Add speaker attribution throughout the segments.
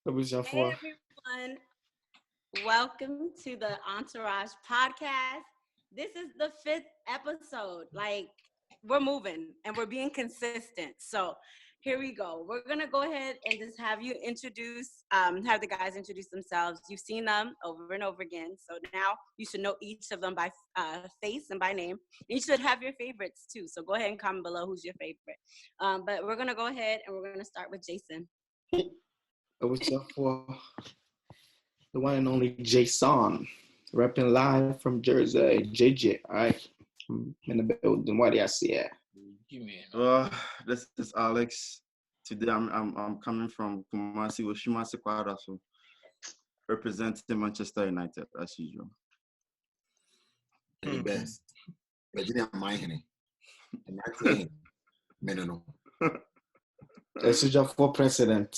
Speaker 1: Hey everyone, welcome to the Entourage podcast. This is the fifth episode. Like, we're moving and we're being consistent. So, here we go. We're gonna go ahead and just have you have the guys introduce themselves. You've seen them over and over again, so now you should know each of them by face and by name. You should have your favorites too. So go ahead and comment below who's your favorite. But we're gonna go ahead and we're gonna start with Jason.
Speaker 2: What's up for the one and only Jason, rapping live from Jersey, JJ. All right, I'm in the building. What do I see?
Speaker 3: This is Alex. Today I'm coming from Kumasi, Oshimasi Kwara, so representing Manchester United as usual.
Speaker 4: The best. Virginia Mahine. No.
Speaker 2: This is just for president.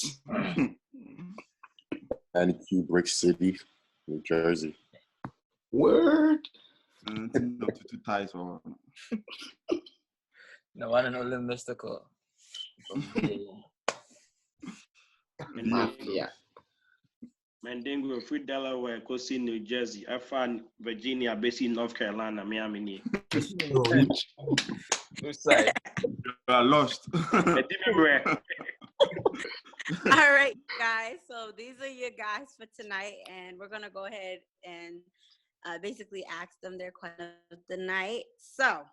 Speaker 5: And Cube Brick City, New Jersey.
Speaker 2: Word.
Speaker 3: No two ties or
Speaker 6: No one and only mystical.
Speaker 2: Mafia.
Speaker 7: Mandingo, free Delaware, Coast New Jersey. I found Virginia, based in North Carolina, Miami.
Speaker 6: Which side?
Speaker 3: you are lost.
Speaker 1: All right, guys. So these are your guys for tonight, and we're gonna go ahead and basically ask them their question of the night. So,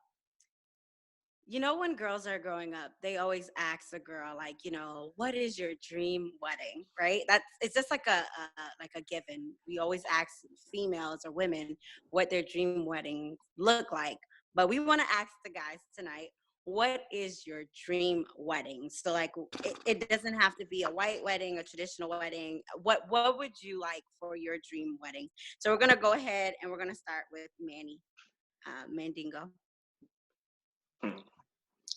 Speaker 1: you know, when girls are growing up, they always ask a girl, like, you know, what is your dream wedding, right? It's just like a given. We always ask females or women what their dream wedding look like, but we want to ask the guys tonight, what is your dream wedding? So, like, it doesn't have to be a white wedding, a traditional wedding. What would you like for your dream wedding? So we're gonna go ahead and we're gonna start with Manny, Mandingo.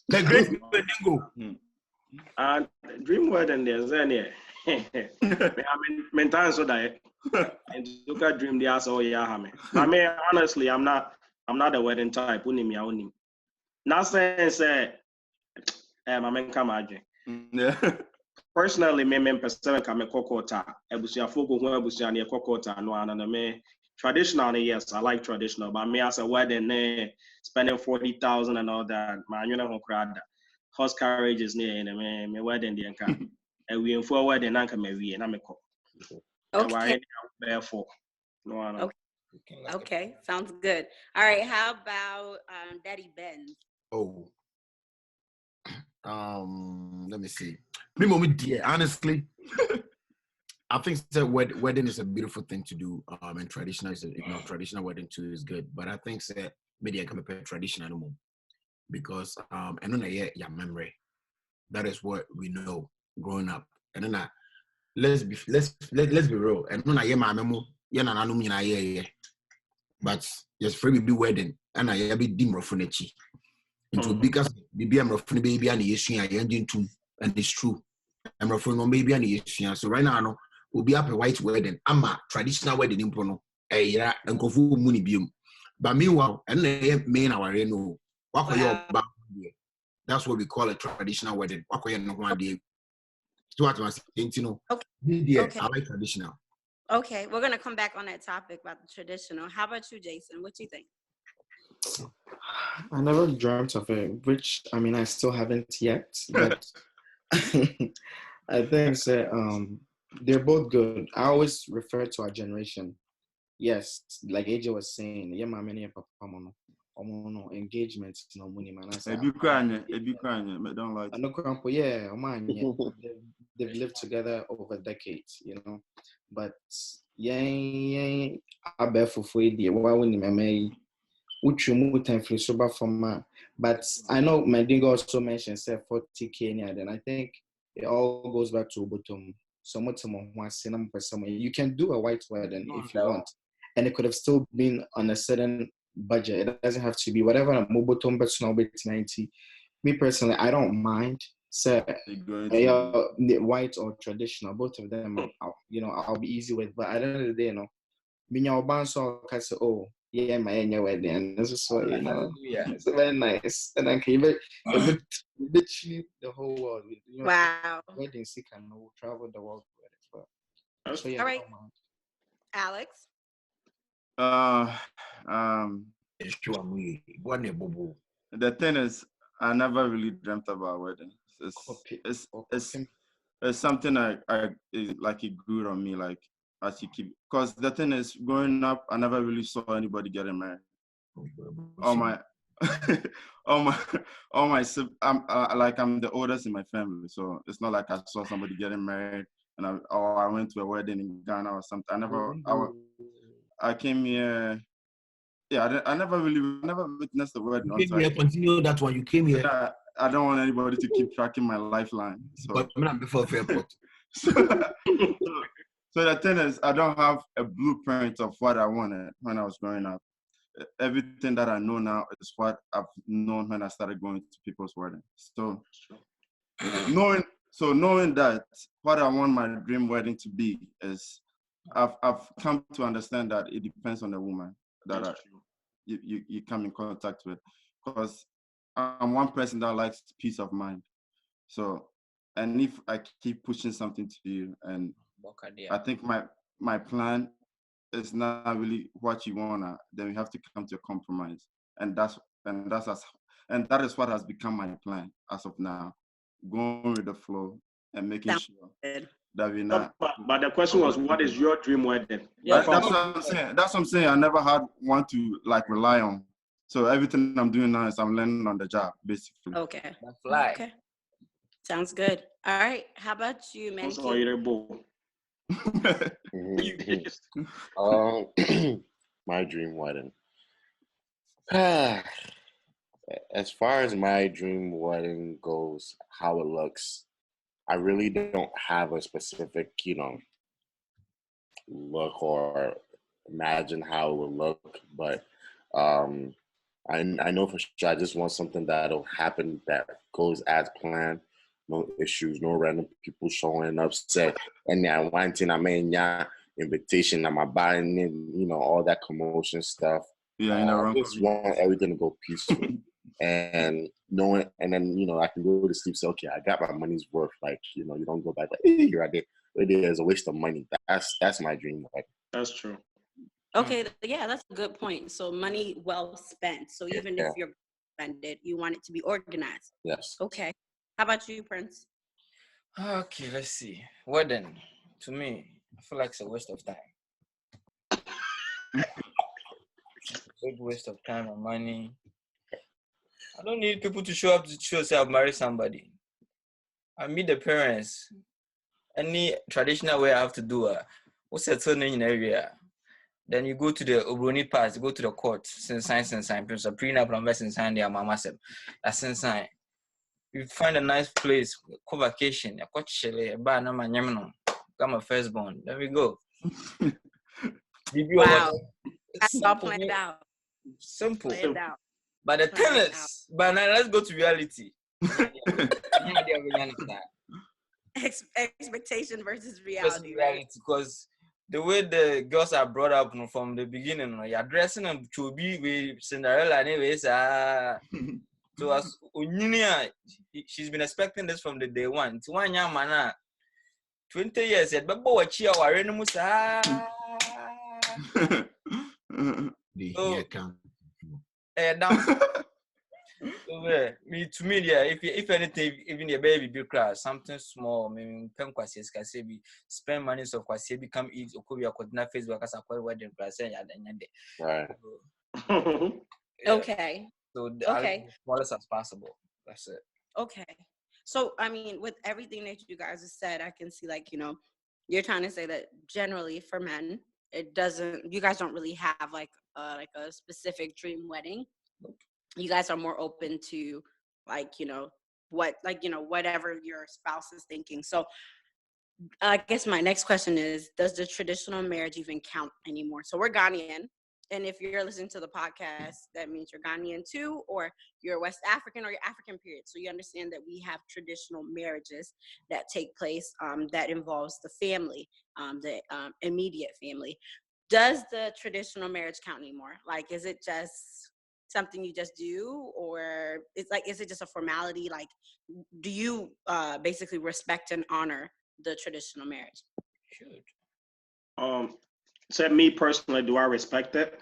Speaker 4: The great Mandingo.
Speaker 7: Dream wedding there's any. I mean, so that and look at dream the ass oh yeah, I mean, honestly, I'm not a wedding type. Not saying say, I mean, come on.
Speaker 3: Yeah.
Speaker 7: Personally, me person come kokota. Ebusia fogo who ebusia ne kokota no and me traditional. Yes, I like traditional, but me as a wedding, spending 40,000 and all that. Man, you know crowd. Horse carriages near me wedding the anka. And we for wedding anka me we na me ko.
Speaker 1: Okay.
Speaker 7: Therefore, no.
Speaker 1: Okay, sounds good. All right, how about Daddy Ben?
Speaker 4: Oh. Let me see. Me, mommy, dear, honestly, I think that wedding is a beautiful thing to do. And traditional is traditional wedding too is good. But I think that maybe I can prepare traditional anymore because and then yeah memory. That is what we know growing up. And then let's be real. And then I my memo. Yeah. But just for me wedding and I be dim rofunechi. Into because baby I'm rofun baby and yesu I ending too and it's true. I'm rofun on baby and yesu. So right now no will be up a white wedding. I'm a traditional wedding in Pono. Yeah, and go for money bium. But meanwhile, and they main our no. That's what we call a traditional wedding. One day. So what was you know?
Speaker 1: Okay.
Speaker 4: Yes, I like traditional.
Speaker 1: Okay, we're gonna come back on that topic about the traditional. How about you, Jason? What do you think?
Speaker 2: I never dreamt of it, which I mean I still haven't yet, but I think that they're both good. I always refer to our generation. Yes, like AJ was saying, yeah, my many papa no engagement, no money, man.
Speaker 3: Ebi crying, but don't like.
Speaker 2: No grandpa, yeah, man, yeah. They've lived together over decades, you know. But yeah, I bet for why wouldn't I which you move time for sober from but I know Mandingo also mentioned say 40K and then I think it all goes back to bottom. So much you can do a white wedding if you want. And it could have still been on a certain budget. It doesn't have to be whatever a mobile but now 90. Me personally, I don't mind. So white or traditional, both of them, I'll be easy with. But at the end of the day, Minya Obanso can say, oh, yeah, my annual wedding. And this is what, it's very nice. And then can even literally the whole world.
Speaker 1: Wow.
Speaker 2: Wedding sick and travel the world with it. But
Speaker 7: That's
Speaker 2: So yeah.
Speaker 1: All right, Alex.
Speaker 3: Uh, um, the thing is, I never really dreamt about wedding. It's it's it's something like it grew on me like as you keep. Because the thing is, growing up, I never really saw anybody getting married. All my all my I'm the oldest in my family, so it's not like I saw somebody getting married and I went to a wedding in Ghana or something. I came here. Yeah, I never witnessed the wedding
Speaker 4: You came here, continue that one. You came here.
Speaker 3: I don't want anybody to keep tracking my lifeline. So
Speaker 4: But I'm not before Fairport.
Speaker 3: so the thing is, I don't have a blueprint of what I wanted when I was growing up. Everything that I know now is what I've known when I started going to people's weddings. So knowing that what I want my dream wedding to be is, I've come to understand that it depends on the woman that you come in contact with, because I'm one person that likes peace of mind. So, and if I keep pushing something to you, and I think my plan is not really what you wanna, then we have to come to a compromise, and that is what has become my plan as of now, going with the flow and making
Speaker 1: Sounds
Speaker 3: sure
Speaker 1: good.
Speaker 3: that we're not.
Speaker 7: But the question was, what is your dream wedding?
Speaker 3: That's what I'm saying. That's what I'm saying. I never had one to like rely on. So everything I'm doing now is I'm learning on the job, basically.
Speaker 1: Okay. Okay. Sounds good. All right. How about you, Manny?
Speaker 7: Also, you're both.
Speaker 5: My dream wedding. As far as my dream wedding goes, how it looks, I really don't have a specific, look or imagine how it will look, but I know for sure I just want something that'll happen that goes as planned. No issues, no random people showing up, say, and I wanting I mean yeah, invitation, I'm buying in, all that commotion stuff.
Speaker 3: Yeah,
Speaker 5: I just want everything to go peaceful. And knowing, and then I can go to sleep. Say, okay, I got my money's worth. Like you don't go back like, hey, you're right there. It is a waste of money. That's my dream. Like
Speaker 7: that's true.
Speaker 1: Okay, yeah, that's a good point. So money well spent. So even if you're spend it, you want it to be organized.
Speaker 5: Yes.
Speaker 1: Okay. How about you, Prince?
Speaker 6: Okay, let's see. Wedding, to me, I feel like it's a waste of time. Big waste of time and money. I don't need people to show up to show say I've married somebody. I meet the parents. Any traditional way I have to do what's the turn in area? Then you go to the Obroni pass, go to the court, sign, Prince of prenup and sign their mama said. That's sign. You find a nice place, co-vacation, a coach chile, a bar no man yamino. Got my firstborn. There we go.
Speaker 1: Wow. That's all planned out.
Speaker 6: Simple.
Speaker 1: Planned out.
Speaker 6: But the tennis, but now let's go to reality.
Speaker 1: Expectation versus reality, right?
Speaker 6: Because the way the girls are brought up from the beginning, you're dressing them to be with Cinderella anyways. So as Uninia, she's been expecting this from the day one. It's 1 year, man. 20 years, but what she are in Musa. To me, yeah, if anything, even your baby be class, something small, maybe pen quasi spend money so quasi become easy or could be a coordinate Facebook as a quite wedding class and
Speaker 5: right.
Speaker 1: Okay.
Speaker 6: So as smallest as possible. That's it.
Speaker 1: Okay. So I mean, with everything that you guys have said, I can see you're trying to say that generally for men, you guys don't really have like a specific dream wedding. You guys are more open to whatever your spouse is thinking. So I guess my next question is, does the traditional marriage even count anymore? So we're Ghanaian, and if you're listening to the podcast, that means you're Ghanaian too, or you're West African, or you're African period. So you understand that we have traditional marriages that take place that involves the family, the immediate family. Does the traditional marriage count anymore? Like, is it just something you just do, or is it just a formality? Like, do you basically respect and honor the traditional marriage?
Speaker 6: Should.
Speaker 7: Said me personally, do I respect it?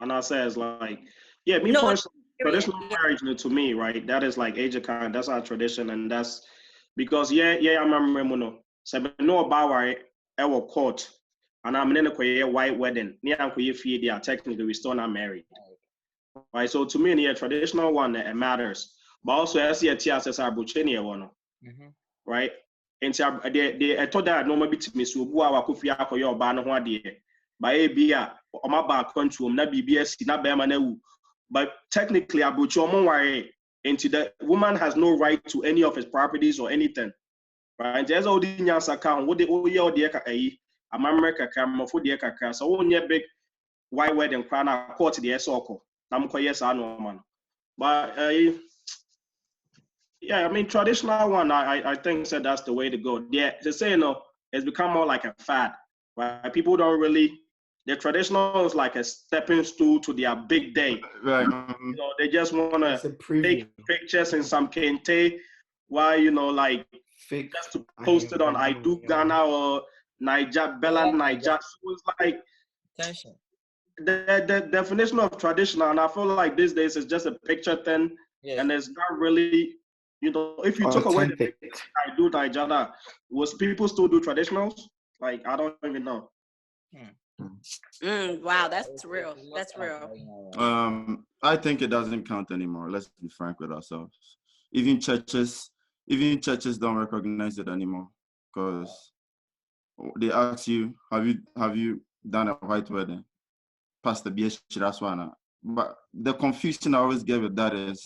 Speaker 7: And I say it's like, yeah, me
Speaker 1: No,
Speaker 7: personally,
Speaker 1: period.
Speaker 7: traditional
Speaker 1: Yeah.
Speaker 7: marriage to me, right? That is like age of kind. That's our tradition, and that's because I remember no. So I know about why I was court, and I'm in a white wedding. Near I'm technically we still not married, right? So to me, the traditional one it matters. But also, I see a TSS Abuchenia one, right? And so I thought that no maybe to me so bua wa kofi akoye oba no ho ade ba e bia o ma ba control na BBS na be ma na wu but technically abuchi omo ware into the woman has no right to any of his properties or anything right there's all the nyansa ka wo de o ye o de ka ayi amamre kakra mafo de kakra so wo nye big white wedding crown na court de eso oko na mko yes anu man but yeah, I mean, traditional one, I think said that's the way to go. Yeah, to say, it's become more like a fad, right? People don't really, the traditional is like a stepping stool to their big day.
Speaker 3: Right.
Speaker 7: They just want
Speaker 2: It's
Speaker 7: to
Speaker 2: a preview.
Speaker 7: take pictures in some kente, while, like,
Speaker 2: Fake.
Speaker 7: just to post it on I Do Ghana or Niger, Bella Niger. So it's like,
Speaker 6: Attention.
Speaker 7: the definition of traditional, and I feel like these days it's just a picture thing, and it's not really, if you took away the pictures I do Nigeria, was people still do traditionals? Like I don't even know.
Speaker 1: Wow, that's real. That's real.
Speaker 3: I think it doesn't count anymore. Let's be frank with ourselves. Even churches don't recognize it anymore because they ask you, have you done a white wedding? Pastor BH Chiraswana. But the confusion I always get with that is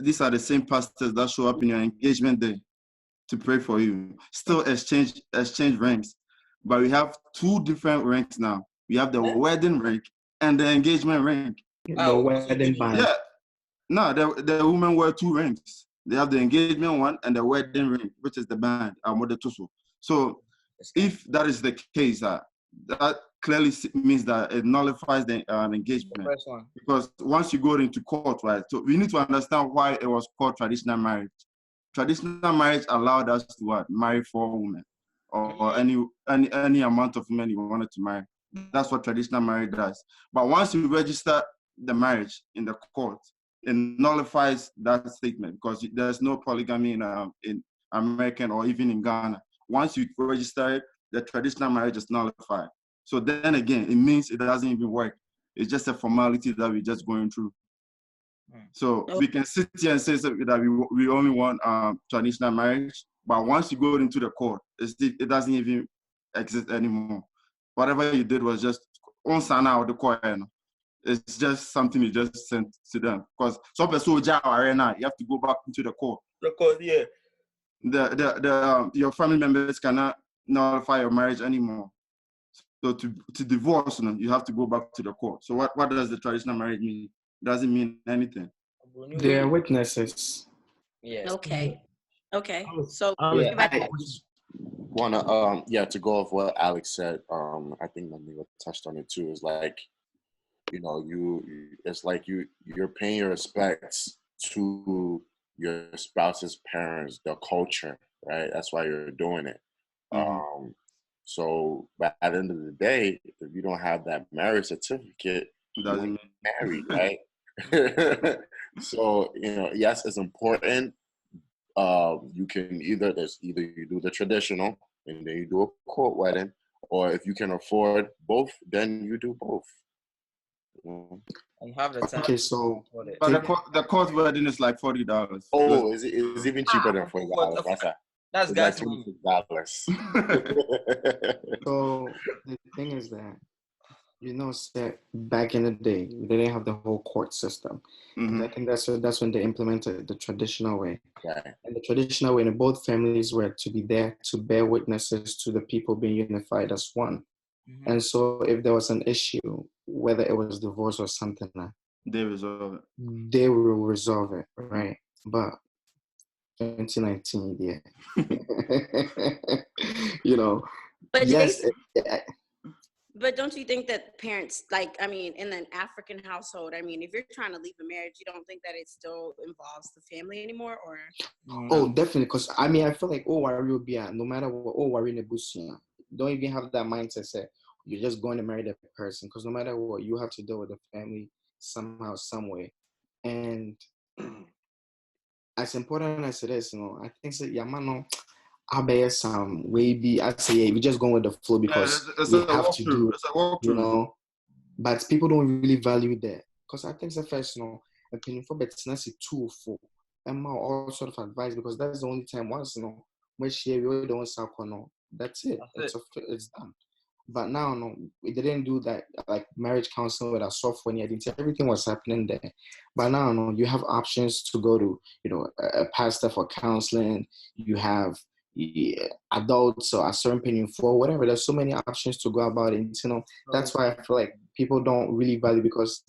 Speaker 3: these are the same pastors that show up in your engagement day to pray for you. Still exchange rings. But we have two different rings now. We have the wedding ring and the engagement ring.
Speaker 2: The wedding band.
Speaker 3: Yeah. No, the women wear two rings. They have the engagement one and the wedding ring, which is the band, So if that is the case, that clearly means that it nullifies the engagement. Because once you go into court, right? So we need to understand why it was called traditional marriage. Traditional marriage allowed us to marry 4 women or any amount of women you wanted to marry. That's what traditional marriage does. But once you register the marriage in the court, it nullifies that statement because there's no polygamy in American or even in Ghana. Once you register it, the traditional marriage is nullified. So then again, it means it doesn't even work. It's just a formality that we're just going through. So we can sit here and say that we only want traditional marriage, but once you go into the court, it doesn't even exist anymore. Whatever you did was just on sana or the court. It's just something you just sent to them. Because some people you have to go back into the court.
Speaker 6: The court, yeah.
Speaker 3: Your family members cannot nullify your marriage anymore. So to divorce, you have to go back to the court. So what does the traditional marriage mean? It doesn't mean anything.
Speaker 2: They are witnesses.
Speaker 6: Yes.
Speaker 1: Okay. So
Speaker 5: I just wanna to go off what Alex said. I think Namiwa touched on it too. Is like, it's like you're paying your respects to your spouse's parents, the culture, right? That's why you're doing it.
Speaker 3: Mm-hmm.
Speaker 5: So, but at the end of the day, if you don't have that marriage certificate,
Speaker 3: it doesn't
Speaker 5: mean married, right? So, yes, it's important. You can either you do the traditional and then you do a court wedding, or if you can afford both, then you do both.
Speaker 6: And have the time.
Speaker 2: Okay, so
Speaker 3: but the court wedding is like $40.
Speaker 5: Oh, it's even cheaper than $40.
Speaker 6: That's
Speaker 5: like
Speaker 6: $26.
Speaker 2: So the thing is that back in the day they didn't have the whole court system.
Speaker 3: Mm-hmm.
Speaker 2: I think that's when they implemented the traditional way.
Speaker 5: Right.
Speaker 2: And the traditional way, and both families were to be there to bear witnesses to the people being unified as one. Mm-hmm. And so if there was an issue, whether it was divorce or something,
Speaker 3: they resolve it.
Speaker 2: They will resolve it, right? But 2019, yeah.
Speaker 1: But
Speaker 2: yes.
Speaker 1: But don't you think that parents, in an African household, if you're trying to leave a marriage, you don't think that it still involves the family anymore, or?
Speaker 2: Oh, definitely, because I feel like, no matter what, worry in don't even have that mindset. Say you're just going to marry the person, because no matter what, you have to deal with the family somehow, some way. And as important as it is, I think that Yamano, I bear some maybe I say yeah, we just going with the flow because
Speaker 3: it's
Speaker 2: we
Speaker 3: a
Speaker 2: have to do it,
Speaker 3: It's a walkthrough.
Speaker 2: But people don't really value that, because I think the first, opinion for but it's not a tool for and all sort of advice, because that's the only time once when share we don't circle that's it. It's done. But now, no, we didn't do that, like marriage counseling with our software. Everything was happening there. But now, no, you have options to go to, a pastor for counseling. You have adults or a certain opinion for whatever. There's so many options to go about it. That's why I feel like people don't really value, because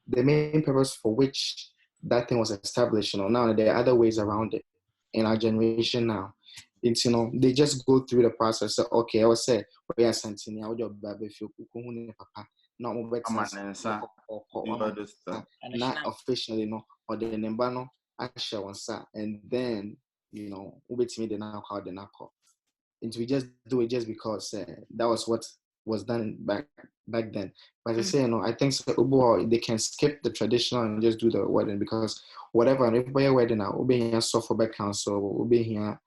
Speaker 2: the main purpose for which that thing was established, now there are other ways around it in our generation now. It's, they just go through the process. So, okay, I would say, we are sending out your baby if you papa. Not officially, or the number, I share one side, and then, with me, the now call the knuckle. And we just do it just because that was what was done back then. But as I say, I think so, they can skip the traditional and just do the wedding, because whatever, and if we are wedding now, we'll be here software back council, we'll be here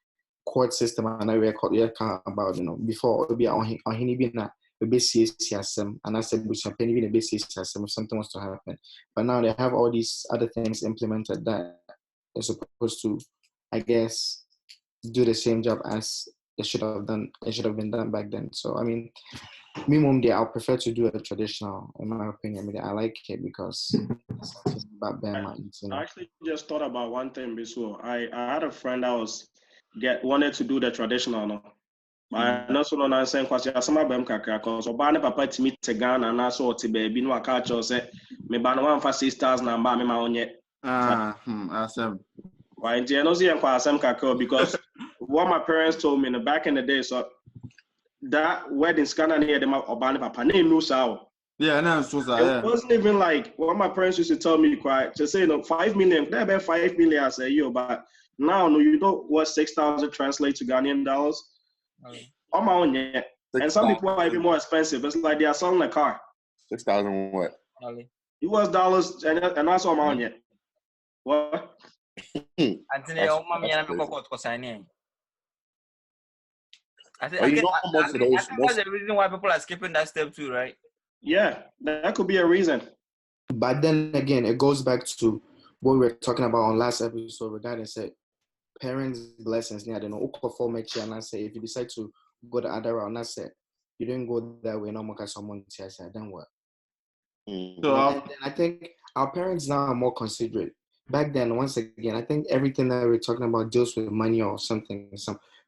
Speaker 2: court system, and I record about before we'll be on hini be na be CSM, and I said we should penny be CSM if something was to happen. But now they have all these other things implemented that are supposed to, I guess, do the same job as it should have been done back then. So I mean, me mom there, I'll prefer to do a traditional, in my opinion. I mean, I like it because it's about bare minds,
Speaker 7: I actually just thought about one thing before. I had a friend that wanted to do the traditional, no. I know so no answer question. Some of them kakra cause oba ne papa timi te Ghana na so te baby no aka cho say me ba no one for 6,000 and ba me ma onye.
Speaker 3: Awesome.
Speaker 7: Why you know see kwa asem kakra, because what my parents told me in the back in the day, so that wedding scanner near them oba ne papa ne no sao.
Speaker 3: Yeah, no,
Speaker 7: it wasn't even like what my parents used to tell me quite to say 5 million, there be 5 million I say yo, but now no, you know what 6,000 translate to Ghanaian dollars. On my own, yeah. And some people are even more expensive. It's like they are selling a car.
Speaker 5: 6,000 what?
Speaker 7: US dollars, and that's on my own, yeah. What?
Speaker 6: Anthony, I think that's the reason why people are skipping that step too, right?
Speaker 7: Yeah, that could be a reason.
Speaker 2: But then again, it goes back to what we were talking about on last episode regarding parents' blessings. I don't know. And I say if you decide to go the other route, I said you didn't go that way. No more someone says then what? So I think our parents now are more considerate. Back then, once again, I think everything that we're talking about deals with money or something.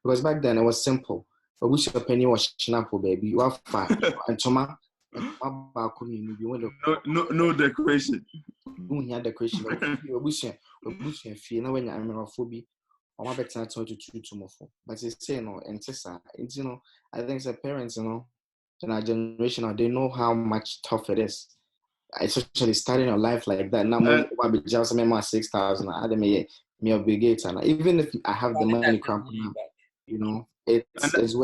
Speaker 2: Because back then it was simple. But we should penny was schnapple, baby. You are fine. And Toma,
Speaker 3: no decoration.
Speaker 2: You had decoration. Fee. Now when I'm phobia, or my better told you to move. But they say and it's I think the parents, in our generation, they know how much tough it is. Especially starting your life like that. Now, maybe just 6,000. I had me obligate, and even if I have the money, it's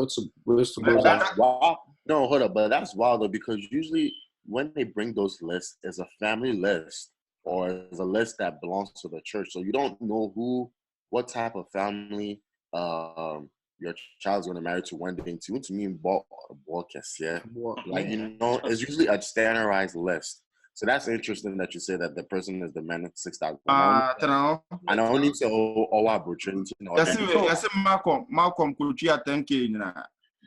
Speaker 2: ways to go.
Speaker 5: That's wild. No, hold up, but that's wild though, because usually when they bring those lists, it's a family list or it's a list that belongs to the church, so you don't know what type of family your child's going to marry to one day. To me, like it's usually a standardized list. So that's interesting that you say that the person is demanding 6,000. I don't need to opportunity.
Speaker 3: Yes, Malcolm could you 10K?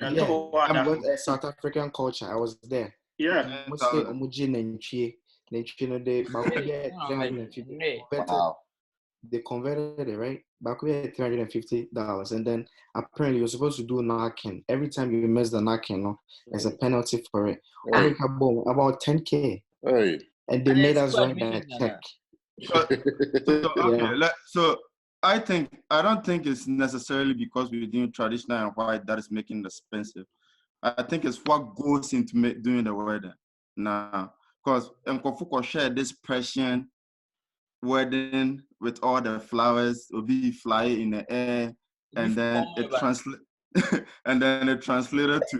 Speaker 2: I'm with South African culture. I was there.
Speaker 7: Yeah.
Speaker 2: They converted it, right? Back we had $350, and then apparently you're supposed to do knocking. Every time you miss the knocking, there's a penalty for it. About 10K.
Speaker 5: Hey.
Speaker 2: And they made us write that check.
Speaker 3: So I don't think it's necessarily because we're doing traditional and white that is making it expensive. I think it's what goes into doing the wedding now. Because Nkofuko shared this Persian wedding with all the flowers, will be fly in the air, and then it translated to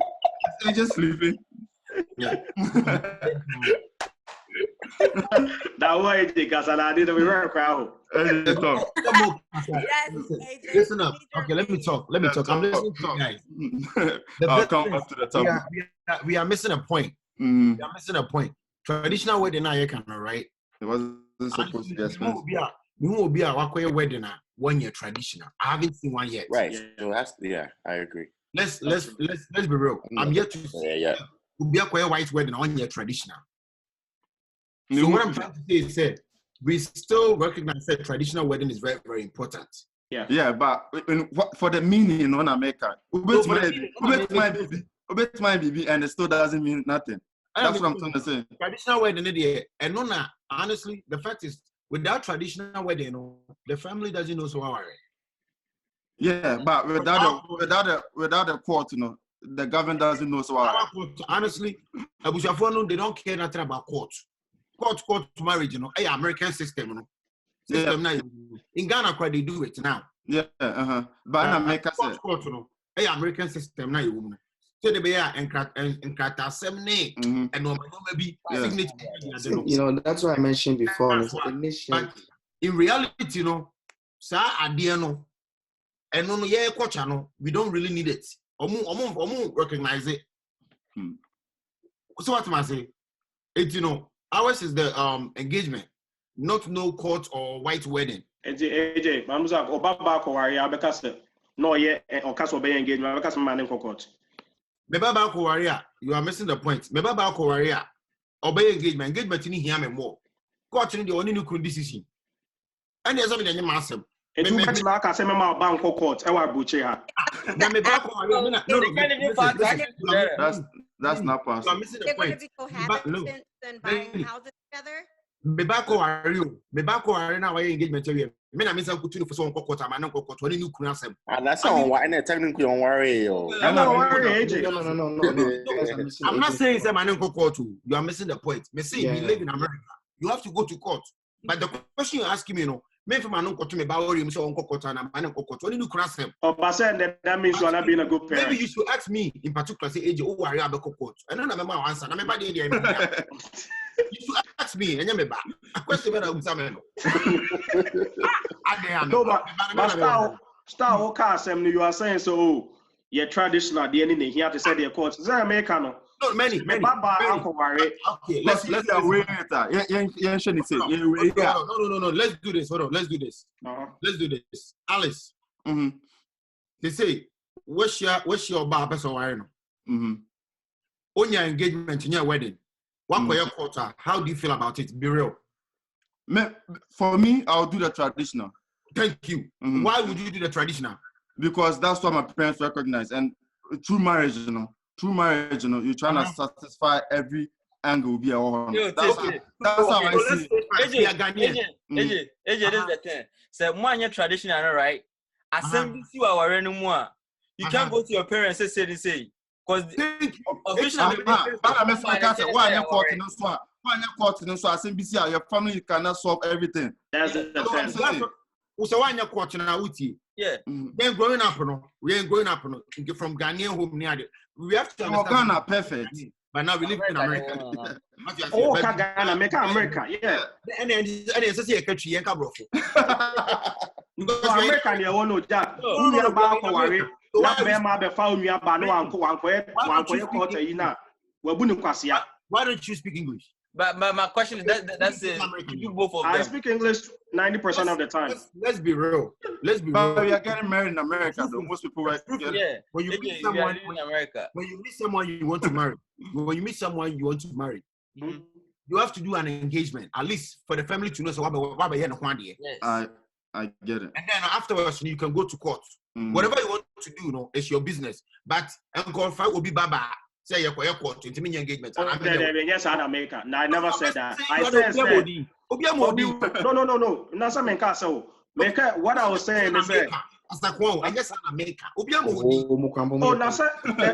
Speaker 3: They're just sleeping.
Speaker 4: Yeah.
Speaker 7: That way, because I didn't remember crowd.
Speaker 3: AJ, talk.
Speaker 1: Yes,
Speaker 4: Listen,
Speaker 1: AJ,
Speaker 4: listen up.
Speaker 1: we need your
Speaker 4: Okay, let me
Speaker 1: opinion.
Speaker 4: talk. Let me talk. I'm listening to you guys. The
Speaker 3: I'll
Speaker 4: best
Speaker 3: come
Speaker 4: thing
Speaker 3: back to the
Speaker 4: is
Speaker 3: topic.
Speaker 4: we are missing a point.
Speaker 3: Mm.
Speaker 4: We are missing a point. Traditional wedding now you can, right?
Speaker 3: It wasn't supposed to be expensive.
Speaker 4: We won't be a wedding 1 year traditional. I haven't seen one yet.
Speaker 5: Right.
Speaker 7: Yeah.
Speaker 5: So that's I agree.
Speaker 4: Let's be real. I'm yet to see
Speaker 5: Yeah.
Speaker 4: we'll be a white wedding 1 year traditional. So
Speaker 3: New-
Speaker 4: what I'm trying to say is that we still recognize that traditional wedding is very, very important.
Speaker 3: Yeah, but for the meaning in America, ubet my baby, and it still doesn't mean nothing. That's what I'm trying to say.
Speaker 4: Traditional wedding, and honestly, the fact is, without traditional wedding, the family doesn't know so how.
Speaker 3: Yeah, but without the court, the government doesn't know so how.
Speaker 4: Honestly, they don't care nothing about court. Court marriage, American system, system now. In Ghana, they do it now.
Speaker 3: Yeah, But in America,
Speaker 4: court, American system now. So they be and krata 70 and no maybe signature.
Speaker 2: That's what I mentioned before.
Speaker 4: But in reality, sa idea and no yeah coach we don't really need it. Recognize it. So what am I say? It's ours is the engagement, not no court or white wedding.
Speaker 7: AJ, Mamza, Obaba Kowaria, because no, yeah, or Castle Bay engagement, because man in court.
Speaker 4: Mebaba Kowaria, you are missing the point. Mebaba Kowaria, obey engagement in here and more. Court in the only new decision. And there's something in your massive.
Speaker 7: It's too much like I say, my bank court, our butcher.
Speaker 3: That's not possible.
Speaker 4: You are missing the
Speaker 1: They're going
Speaker 4: point.
Speaker 1: to be cohabiting and buying houses together.
Speaker 4: Mebako are now engagement. Men are missing for some court. I'm not court. When you couldn't have
Speaker 5: And that's on why technically on worry.
Speaker 7: I'm not worried, AJ.
Speaker 2: No.
Speaker 4: I'm not saying it's a man court. You are missing the point. Me say we live in America. You have to go to court. But the question you're asking me, men from an uncle to me about him, so uncle court and a man court. When you cross him,
Speaker 7: that means you're not being a good parent.
Speaker 4: maybe you should ask me in particular, say, AJ, who are you about court? I don't remember my answer. I remember the idea. You should ask me, and you're back. A question about examine.
Speaker 7: No, but Star Okasem, you are saying so. Yeah, traditional, the ending here to say the court. Is that American?
Speaker 4: No, many.
Speaker 7: Okay,
Speaker 3: Let's wait.
Speaker 4: No. Let's do this. Hold on. Let's do this. Let's do this. Alice. They say, what's your bar person wearing? On your engagement in your wedding. What for your quarter? How do you feel about it? Be real.
Speaker 3: For me, I'll do the traditional.
Speaker 4: Thank you. Why would you do the traditional?
Speaker 3: Because that's what my parents recognize. And through marriage, you're trying to satisfy every angle. That's how I see it.
Speaker 6: AJ, this is the thing. So, one traditional, right? Assembly, you are wearing more. You can't go to your parents and say, because
Speaker 3: your family cannot solve everything.
Speaker 7: That's the thing.
Speaker 4: So why not quarter now?
Speaker 6: Yeah.
Speaker 4: Then growing up, we ain't growing up from Ghanaian home near it. We have to understand.
Speaker 3: Ghana perfect.
Speaker 4: But now we live in America.
Speaker 7: Oh, Ghana, America, yeah.
Speaker 4: And it's a country, and Cabro.
Speaker 7: Because American, you won't know that. Who are about to worry?
Speaker 4: Why don't you speak English?
Speaker 6: But my question is that's it. You both of them.
Speaker 7: I speak English 90% of the time.
Speaker 4: Let's be real.
Speaker 3: But we are getting married in America, so most people are.
Speaker 6: Yeah.
Speaker 4: When you meet someone
Speaker 6: in America,
Speaker 4: when you meet someone you want to marry, you have to do an engagement, at least for the family to know. So
Speaker 3: I get it.
Speaker 4: And then afterwards, you can go to court. Whatever you want to do, it's your business. But Uncle Fight will be Baba. Say your court into me engagement.
Speaker 7: Yes, I'm America. No, I never said that. I said no. That's what I was saying is that.
Speaker 4: I guess I'm America.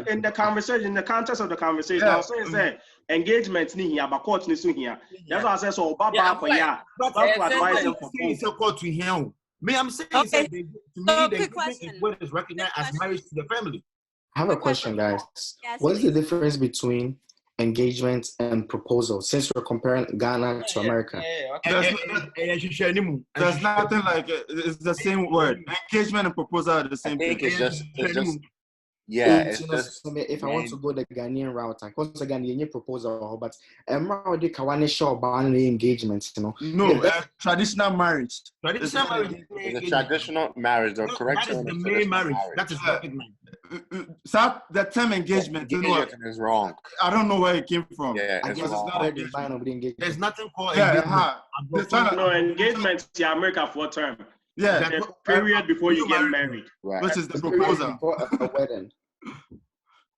Speaker 7: In the conversation, in the context of the conversation, I was saying that engagement ni here, but court ni so here. That's why I said so. Baba for ya. That's what advise them for
Speaker 4: court to hear. Me, I'm saying
Speaker 1: Okay.
Speaker 4: to me, the engagement is what is recognized as marriage to the family.
Speaker 2: I have a
Speaker 1: quick
Speaker 2: question, guys.
Speaker 1: Yes,
Speaker 2: What's the
Speaker 1: please.
Speaker 2: difference between engagement and proposal? Since we're comparing Ghana to America,
Speaker 3: There's nothing like it. It's the same word. Engagement and proposal are the
Speaker 5: I
Speaker 3: same
Speaker 5: think
Speaker 3: thing.
Speaker 5: it's just yeah, it's
Speaker 2: you know,
Speaker 5: just
Speaker 2: so if I want to go the Ghanaian route, I cause the Ghanaian proposal, but already kawane show ban engagement, you know.
Speaker 3: No, traditional marriage.
Speaker 4: Traditional marriage
Speaker 5: it's a traditional marriage. The correct
Speaker 4: that is
Speaker 5: term
Speaker 4: the
Speaker 5: is
Speaker 4: main
Speaker 5: traditional
Speaker 4: marriage.
Speaker 5: marriage.
Speaker 4: That is
Speaker 3: Yeah.
Speaker 4: recognized.
Speaker 3: So the term engagement, you know,
Speaker 5: Engagement is wrong.
Speaker 3: I don't know where it came from.
Speaker 5: Yeah,
Speaker 2: I
Speaker 5: it's
Speaker 2: guess
Speaker 5: wrong.
Speaker 2: it's already buying of the engagement.
Speaker 4: There's nothing called
Speaker 3: Yeah,
Speaker 4: engagement.
Speaker 3: They're trying to-
Speaker 7: No, engagement is America for term.
Speaker 3: yeah,
Speaker 7: The period before you get married.
Speaker 5: Right.
Speaker 3: which is the
Speaker 2: The period
Speaker 3: proposal.
Speaker 2: before a wedding.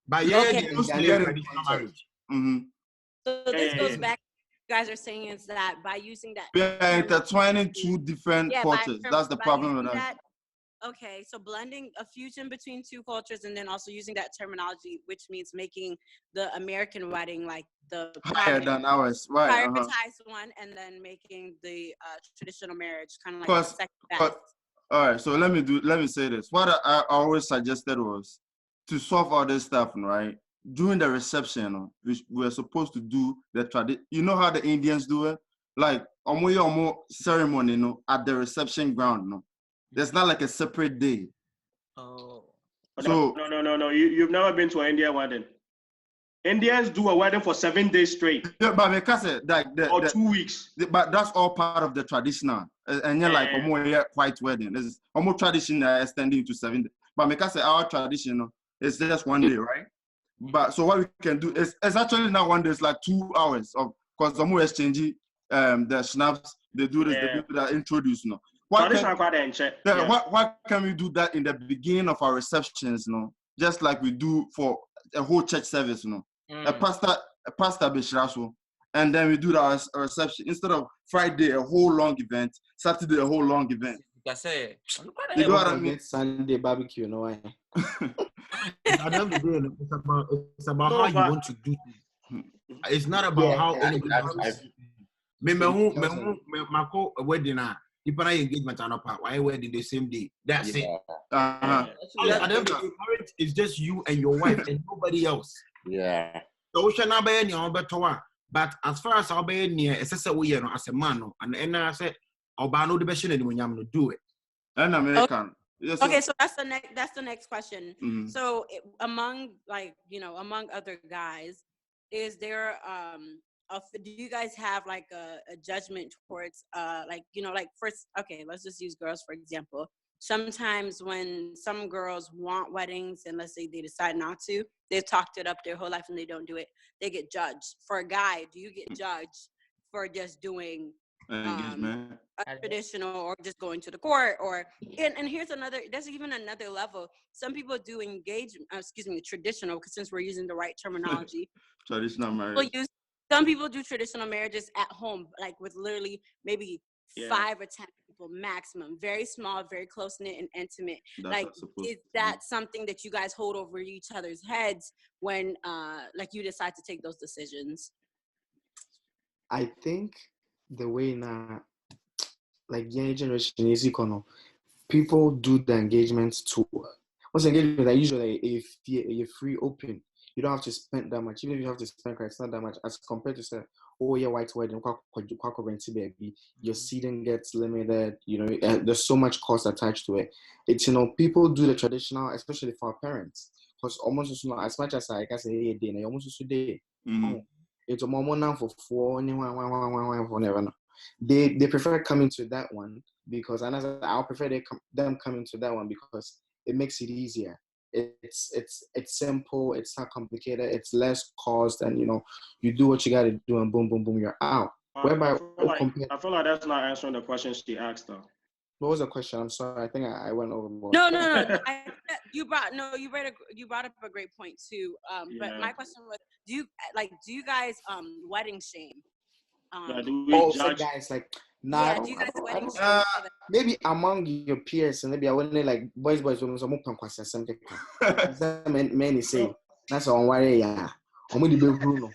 Speaker 4: But yeah,
Speaker 1: Okay.
Speaker 4: they used to
Speaker 3: Yeah.
Speaker 4: get traditional marriage.
Speaker 3: Mm-hmm.
Speaker 1: So this
Speaker 7: Yeah.
Speaker 1: goes back. You guys are saying is that by using that.
Speaker 3: We are intertwining two different
Speaker 1: Yeah,
Speaker 3: cultures. That's the
Speaker 1: by
Speaker 3: problem with
Speaker 1: using
Speaker 3: that.
Speaker 1: Okay, so blending a fusion between two cultures and then also using that terminology, which means making the American wedding like the
Speaker 3: Higher
Speaker 1: prominent,
Speaker 3: than ours, right?
Speaker 1: prioritized one, and then making the traditional marriage kind of like
Speaker 3: Cause-
Speaker 1: second
Speaker 3: cause-
Speaker 1: best.
Speaker 3: All right, so let me say this. What I always suggested was to solve all this stuff, right? During the reception, we're supposed to do the tradition. You know how the Indians do it? Like ceremony, at the reception ground, There's not like a separate day.
Speaker 6: Oh.
Speaker 3: So
Speaker 7: No. You've never been to an Indian wedding. Indians do a wedding for 7 days straight
Speaker 3: yeah, but because like
Speaker 7: or 2 weeks.
Speaker 3: but that's all part of the traditional. And you're like quite wedding. There's almost tradition extending to 7 days. But because our tradition is just 1 day, right? But so what we can do is it's actually not 1 day, it's like 2 hours of because almost exchange the schnapps, they do this, they do that, introduce Why can we do that in the beginning of our receptions, just like we do for a whole church service, a pastor bishraso, and then we do our reception instead of Friday a whole long event, Saturday a whole long event.
Speaker 2: You know what I mean? Sunday barbecue, why?
Speaker 4: At the end of the day, it's about how you want to do things. It's not about how anybody else. Mako wedding people engagement and why wedding the same day. That's it. At the end of the day, marriage is just you and your wife and nobody else.
Speaker 5: Yeah.
Speaker 4: So we should not be any better one. But as far as I'll be near, as a man, and I said, I'll buy no the when I'm going to do it.
Speaker 3: And American.
Speaker 1: Okay, so that's the next question.
Speaker 3: Mm-hmm.
Speaker 1: So among among other guys, is there do you guys have like a judgment towards first, okay, let's just use girls for example. Sometimes when some girls want weddings and let's say they decide not to, they've talked it up their whole life and they don't do it, they get judged. For a guy, do you get judged for just doing
Speaker 3: engagement,
Speaker 1: a traditional or just going to the court? Or and here's there's even another level. Some people do traditional, because since we're using the right terminology.
Speaker 3: Traditional marriage.
Speaker 1: Some people do traditional marriages at home, like with literally maybe 5 or 10 people maximum, very small, very close knit and intimate. Is that something that you guys hold over each other's heads when you decide to take those decisions?
Speaker 2: I think the way now, like young generation is econo, people do the engagements too. What's engagement? Usually if you're free open, you don't have to spend that much. Even if you have to spend, it's not that much as compared to say, oh yeah, white wedding, baby, your seating gets limited. There's so much cost attached to it. It's people do the traditional, especially for our parents, because almost as much as I can say a day, almost a day. It's a moment now for 4, whatever. They prefer coming to that one because I'll prefer them coming to that one because it makes it easier. It's simple, it's not complicated, it's less cost, and you do what you got to do and boom, boom, boom, you're out.
Speaker 7: I feel like that's not answering the question she asked though.
Speaker 2: What was the question? I'm sorry, I think I went overboard.
Speaker 1: No. You brought up a great point too. But my question was, do you guys wedding shame?
Speaker 2: Guys like nah,
Speaker 1: do you guys wedding shame?
Speaker 2: Maybe among your peers, and maybe I wouldn't like boys when some something. Many say that's on worry, yeah. Only the Bruno.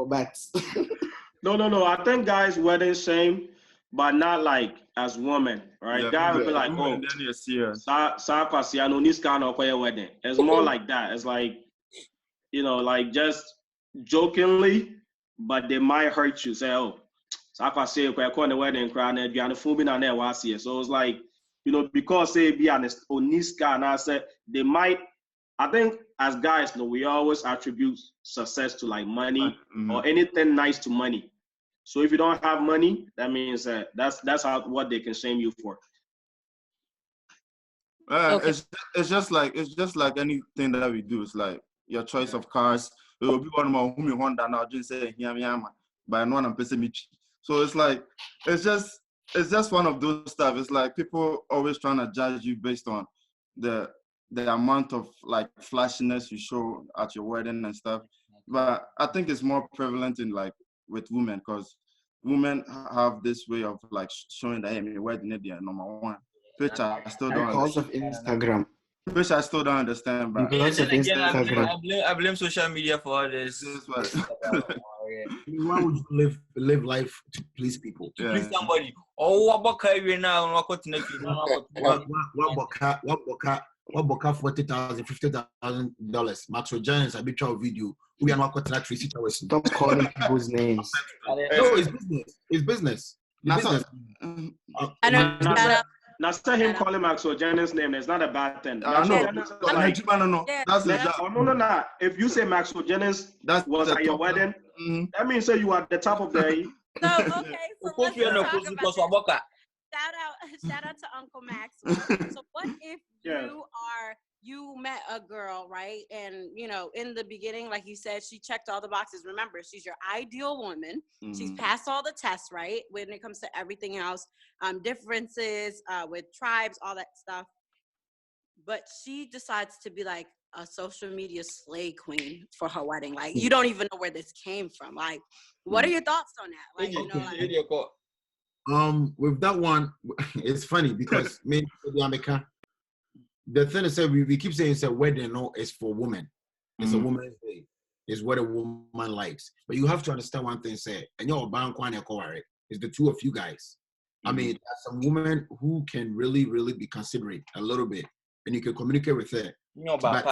Speaker 2: But
Speaker 7: no. I think guys wedding shame but not like as women, right?
Speaker 3: Yeah,
Speaker 7: Guy would be like,
Speaker 3: women,
Speaker 7: oh,
Speaker 3: then you're serious.
Speaker 7: Sakwasiano, this kind of wedding. It's more like that. It's like, like just jokingly, but they might hurt you. Say, oh, Sakwasi, on the wedding crowd, and the phone in there was here. So it's like, because say be honest, on this guy, and I said they might. I think as guys, we always attribute success to like money or anything nice to money. So if you don't have money, that means that's what they can shame you for.
Speaker 6: Okay.
Speaker 3: It's just like anything that we do. It's like your choice of cars. It will be one more whom you want now. Just say by no one and so it's like it's just one of those stuff. It's like people always trying to judge you based on the amount of like flashiness you show at your wedding and stuff. But I think it's more prevalent in like with women, because women have this way of like showing that, hey, my wedding is number one. Which I still don't
Speaker 2: Because of
Speaker 3: understand.
Speaker 2: Instagram.
Speaker 3: Which I still don't understand, but
Speaker 2: Because of
Speaker 6: Again,
Speaker 2: Instagram.
Speaker 6: I blame social media for all this.
Speaker 4: Why would you live life to please people?
Speaker 6: To please somebody. Oh, what about you now? What
Speaker 4: boka $40,000, $50,000. Maxwell Giants, I be try video. We are not going to treat hours.
Speaker 2: Stop calling people's names.
Speaker 4: No, it's business. It's business.
Speaker 7: Now, say him calling Maxwell Jennings' name. It's not a bad thing.
Speaker 3: No.
Speaker 7: No. If you say Maxwell Jennings was at your wedding, that means you are at the top of the.
Speaker 1: So okay, so let's talk about that. Shout out to Uncle Maxwell. So what if you met a girl, right? And in the beginning, like you said, she checked all the boxes. Remember, she's your ideal woman. She's passed all the tests, right? When it comes to everything else, differences with tribes, all that stuff. But she decides to be like a social media slay queen for her wedding. Like you don't even know where this came from. Like, what are your thoughts on that? Like,
Speaker 4: with that one, it's funny because maybe the thing is that we keep saying it's a wedding, no, it's for women. It's a woman's day. It's what a woman likes. But you have to understand one thing, say, and you're it's the two of you guys. I mean, there's some women who can really, really be considerate a little bit, and you can communicate with her. But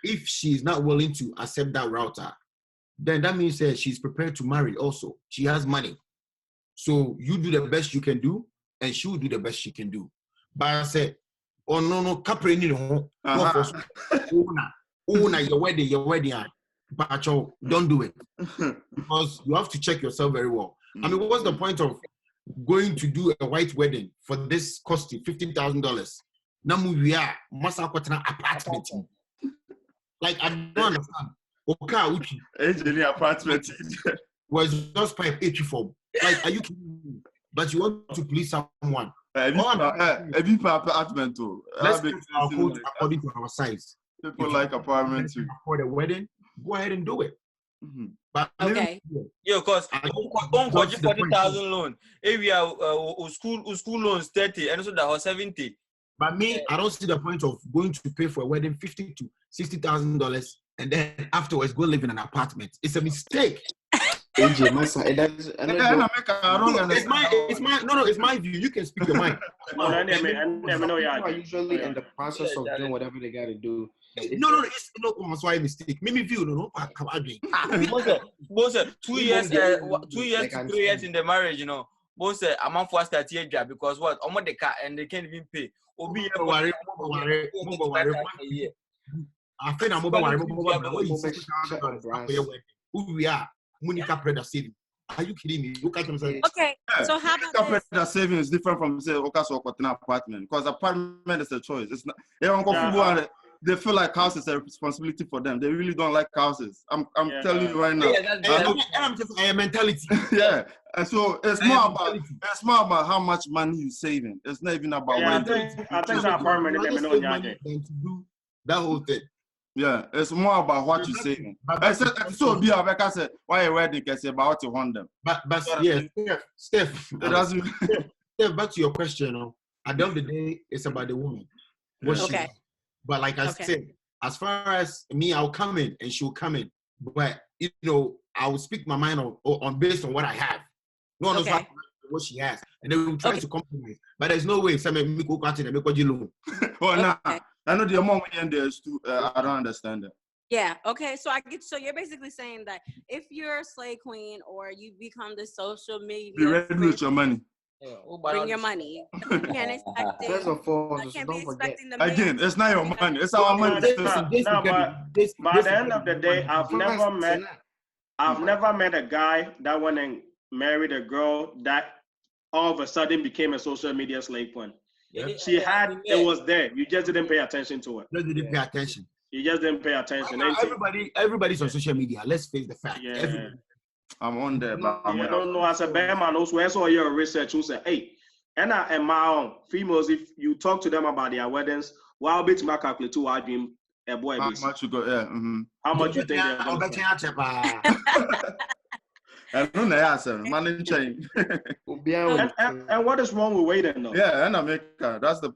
Speaker 4: if she's not willing to accept that router, then that means that she's prepared to marry also. She has money. So you do the best you can do, and she will do the best she can do. But I said, oh no, capre ni no. Your wedding. But don't do it. Because you have to check yourself very well. I mean, what's the point of going to do a white wedding for this costing $15,000? Namu we are masa kwatana apartment. Like I don't understand. Okay, which
Speaker 3: engineer apartment
Speaker 4: was just pipe 84. Like, are you kidding me? But you want to please someone.
Speaker 3: Every apartment too.
Speaker 4: Let's put our code according to our size.
Speaker 3: People like apartments too.
Speaker 4: For the wedding, go ahead and do it. But
Speaker 6: okay. Yeah, because don't go 40,000 loan. Area school loans 30, and also that was 70.
Speaker 4: But me, I don't see the point of going to pay for a wedding $50,000 to $60,000 and then afterwards go live in an apartment. It's a mistake.
Speaker 2: AJ, Masa,
Speaker 4: it's my view. You can speak your mind.
Speaker 2: Usually in the process of doing whatever they gotta do.
Speaker 4: It's not why mistake. Maybe view no.
Speaker 6: 2 years, 2 years to 3 years in the marriage, Both I'm on for start here because what? I'm the car and they can't even pay.
Speaker 4: I think I'm who we are. Monica Preda saving. Are you kidding me? Look at him saying.
Speaker 1: Okay, so how about
Speaker 3: Preda saving is different from say apartment, because apartment is a choice. It's not. They feel like house is a responsibility for them. They really don't like houses. I'm telling you right now.
Speaker 4: I'm just a mentality.
Speaker 3: Yeah, and so it's more about how much money you're saving. It's not even about.
Speaker 7: I think that apartment
Speaker 4: to do that whole thing.
Speaker 3: Yeah, it's more about what you're saving. So be I said, why a wedding can say about you want them.
Speaker 4: But yeah, Steph, Steph, back to your question, at the end of the day, it's about the woman.
Speaker 1: Okay.
Speaker 4: But like I said, as far as me, I'll come in and she'll come in. But I will speak my mind on based on what I have. No, what she has, and they will try to compromise. But there's no way. Some me go catch and make what you look.
Speaker 3: Oh no, I know the amount in there is too. I don't understand that.
Speaker 1: Yeah. Okay. So so you're basically saying that if you're a slay queen or you become the social media,
Speaker 3: Be ready with your money.
Speaker 1: Bring your money. You can't expect it.
Speaker 2: First of all,
Speaker 1: I can't
Speaker 2: don't
Speaker 1: be
Speaker 2: forget.
Speaker 1: expecting the man
Speaker 3: Again,
Speaker 1: to
Speaker 3: it's not your
Speaker 1: be
Speaker 3: money. It's our money.
Speaker 7: No, but by the end of the day, I've never met a guy that went and married a girl that all of a sudden became a social media slave queen.
Speaker 4: Yeah.
Speaker 7: She had, it was there. You just didn't pay attention to it.
Speaker 4: Just didn't pay attention.
Speaker 7: You just didn't pay attention.
Speaker 4: Everybody's on social media. Let's face the fact.
Speaker 7: Yeah.
Speaker 4: Everybody.
Speaker 3: I'm on there, but
Speaker 7: I don't know. As a bad man, also, that's all your research. You say, hey, and my own females, if you talk to them about their weddings, well, bit my calculate to our dream a boy.
Speaker 3: how much you got? Yeah.
Speaker 7: How much you think they're going to spend?
Speaker 3: I don't know. Answer. Man in chain.
Speaker 7: And what is wrong with waiting though?
Speaker 3: Yeah, and America. That's my.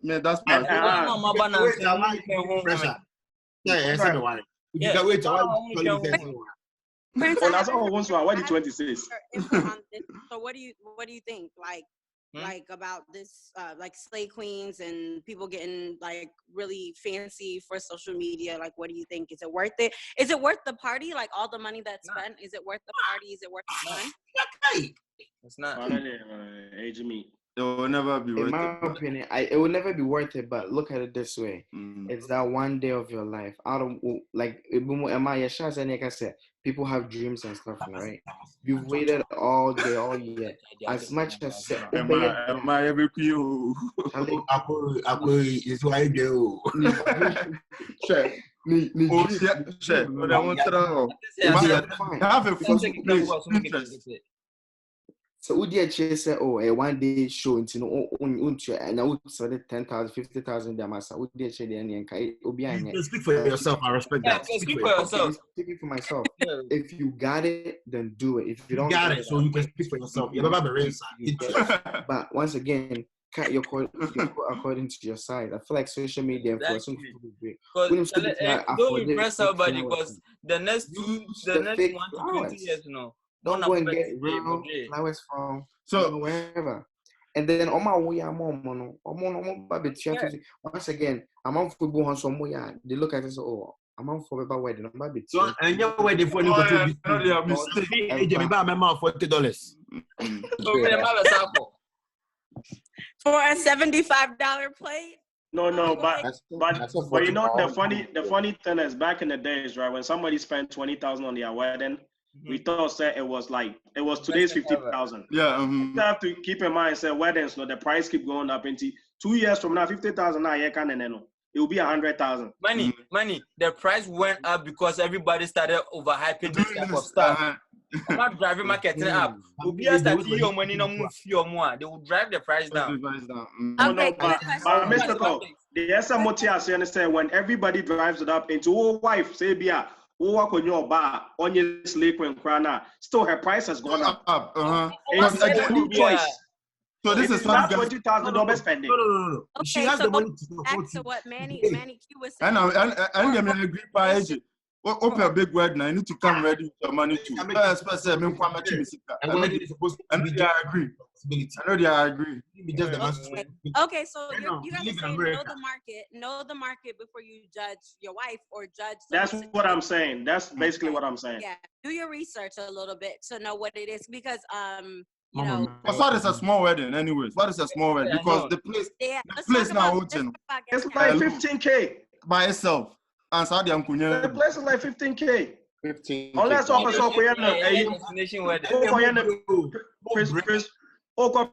Speaker 4: You can wait.
Speaker 1: Prince,
Speaker 7: Well, that's all once one. What 26?
Speaker 1: So what do you think? Like about this, like slay queens and people getting like really fancy for social media. Like, what do you think? Is it worth it? Is it worth the party? Like all the money that's spent? Is it worth the party? Is it worth the fun?
Speaker 6: It's not.
Speaker 7: Age me.
Speaker 3: It will never be worth
Speaker 2: In my opinion, it will never be worth it. But look at it this way: it's that one day of your life. Out of like, people have dreams and stuff, right? You've waited all day, all year. As much as
Speaker 3: Am I every you?
Speaker 4: Is what I do.
Speaker 3: Share. Have a first interest.
Speaker 2: So Udia say, oh, a one day show into and I would say 10,000, 50,000 damasa. Udia say the end
Speaker 4: Speak for yourself. I respect that.
Speaker 6: Speak for yourself.
Speaker 2: Speaking for myself. If you got it, then do it. If you don't
Speaker 4: got it, so you can speak for yourself. You're about the
Speaker 2: But once again, cut your call according to your size. I feel like social media for some people is great.
Speaker 6: Don't impress somebody because the next 1 to 20 years,
Speaker 2: don't go and get real flowers from wherever. And then on my way, I'm on once again, I'm on football on some way. They look at us, oh, I'm on for about wedding. I'm baby.
Speaker 4: So and your wedding for $40.
Speaker 1: For a $75 plate?
Speaker 7: No, but you know the funny thing is back in the days, right, when somebody spent 20,000 on their wedding, we thought it was today's 50,000.
Speaker 3: Yeah.
Speaker 7: You have to keep in mind, say weddings, the price keep going up into 2 years from now, 50,000 now, it will be 100,000.
Speaker 6: Money. The price went up because everybody started overhyping this type of stuff. I'm not driving marketing up. They will drive the price down.
Speaker 7: Okay, but when everybody drives it up into wife, say Bia. On your bar, on your slave and crana, still her price has gone up. It's a new choice.
Speaker 3: So this is
Speaker 7: not $20,000 spending.
Speaker 4: No.
Speaker 1: Okay,
Speaker 4: she has the money to
Speaker 1: support you. What Manny Q was saying.
Speaker 3: And I agree by age. Open a big word now. You need to come ready with your money too. And I agree. I agree.
Speaker 1: Okay, so you got to say know the market before you judge your wife or judge.
Speaker 7: That's what I'm saying. That's basically what I'm saying.
Speaker 1: Yeah, do your research a little bit to know what it is because
Speaker 3: what is a small wedding, anyways? What is a small wedding? Because the place now open.
Speaker 7: It's like 15K
Speaker 3: by itself. And
Speaker 7: the place is like 15K.
Speaker 5: 15.
Speaker 7: Unless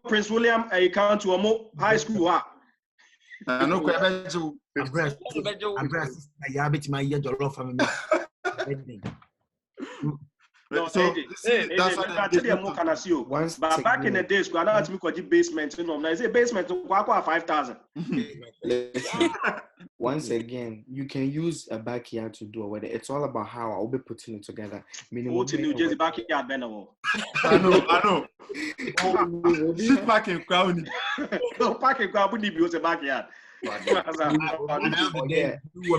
Speaker 7: Prince William, a count to a high school.
Speaker 3: I know
Speaker 7: but back in the days, we are not asking basement. I say basement to 5,000.
Speaker 2: Once again, you can use a backyard to do a wedding. It's all about how I'll be putting it together.
Speaker 7: New Jersey backyard,
Speaker 3: I know. She's packing crowd.
Speaker 7: No packing crowd. We need to use a backyard.
Speaker 4: What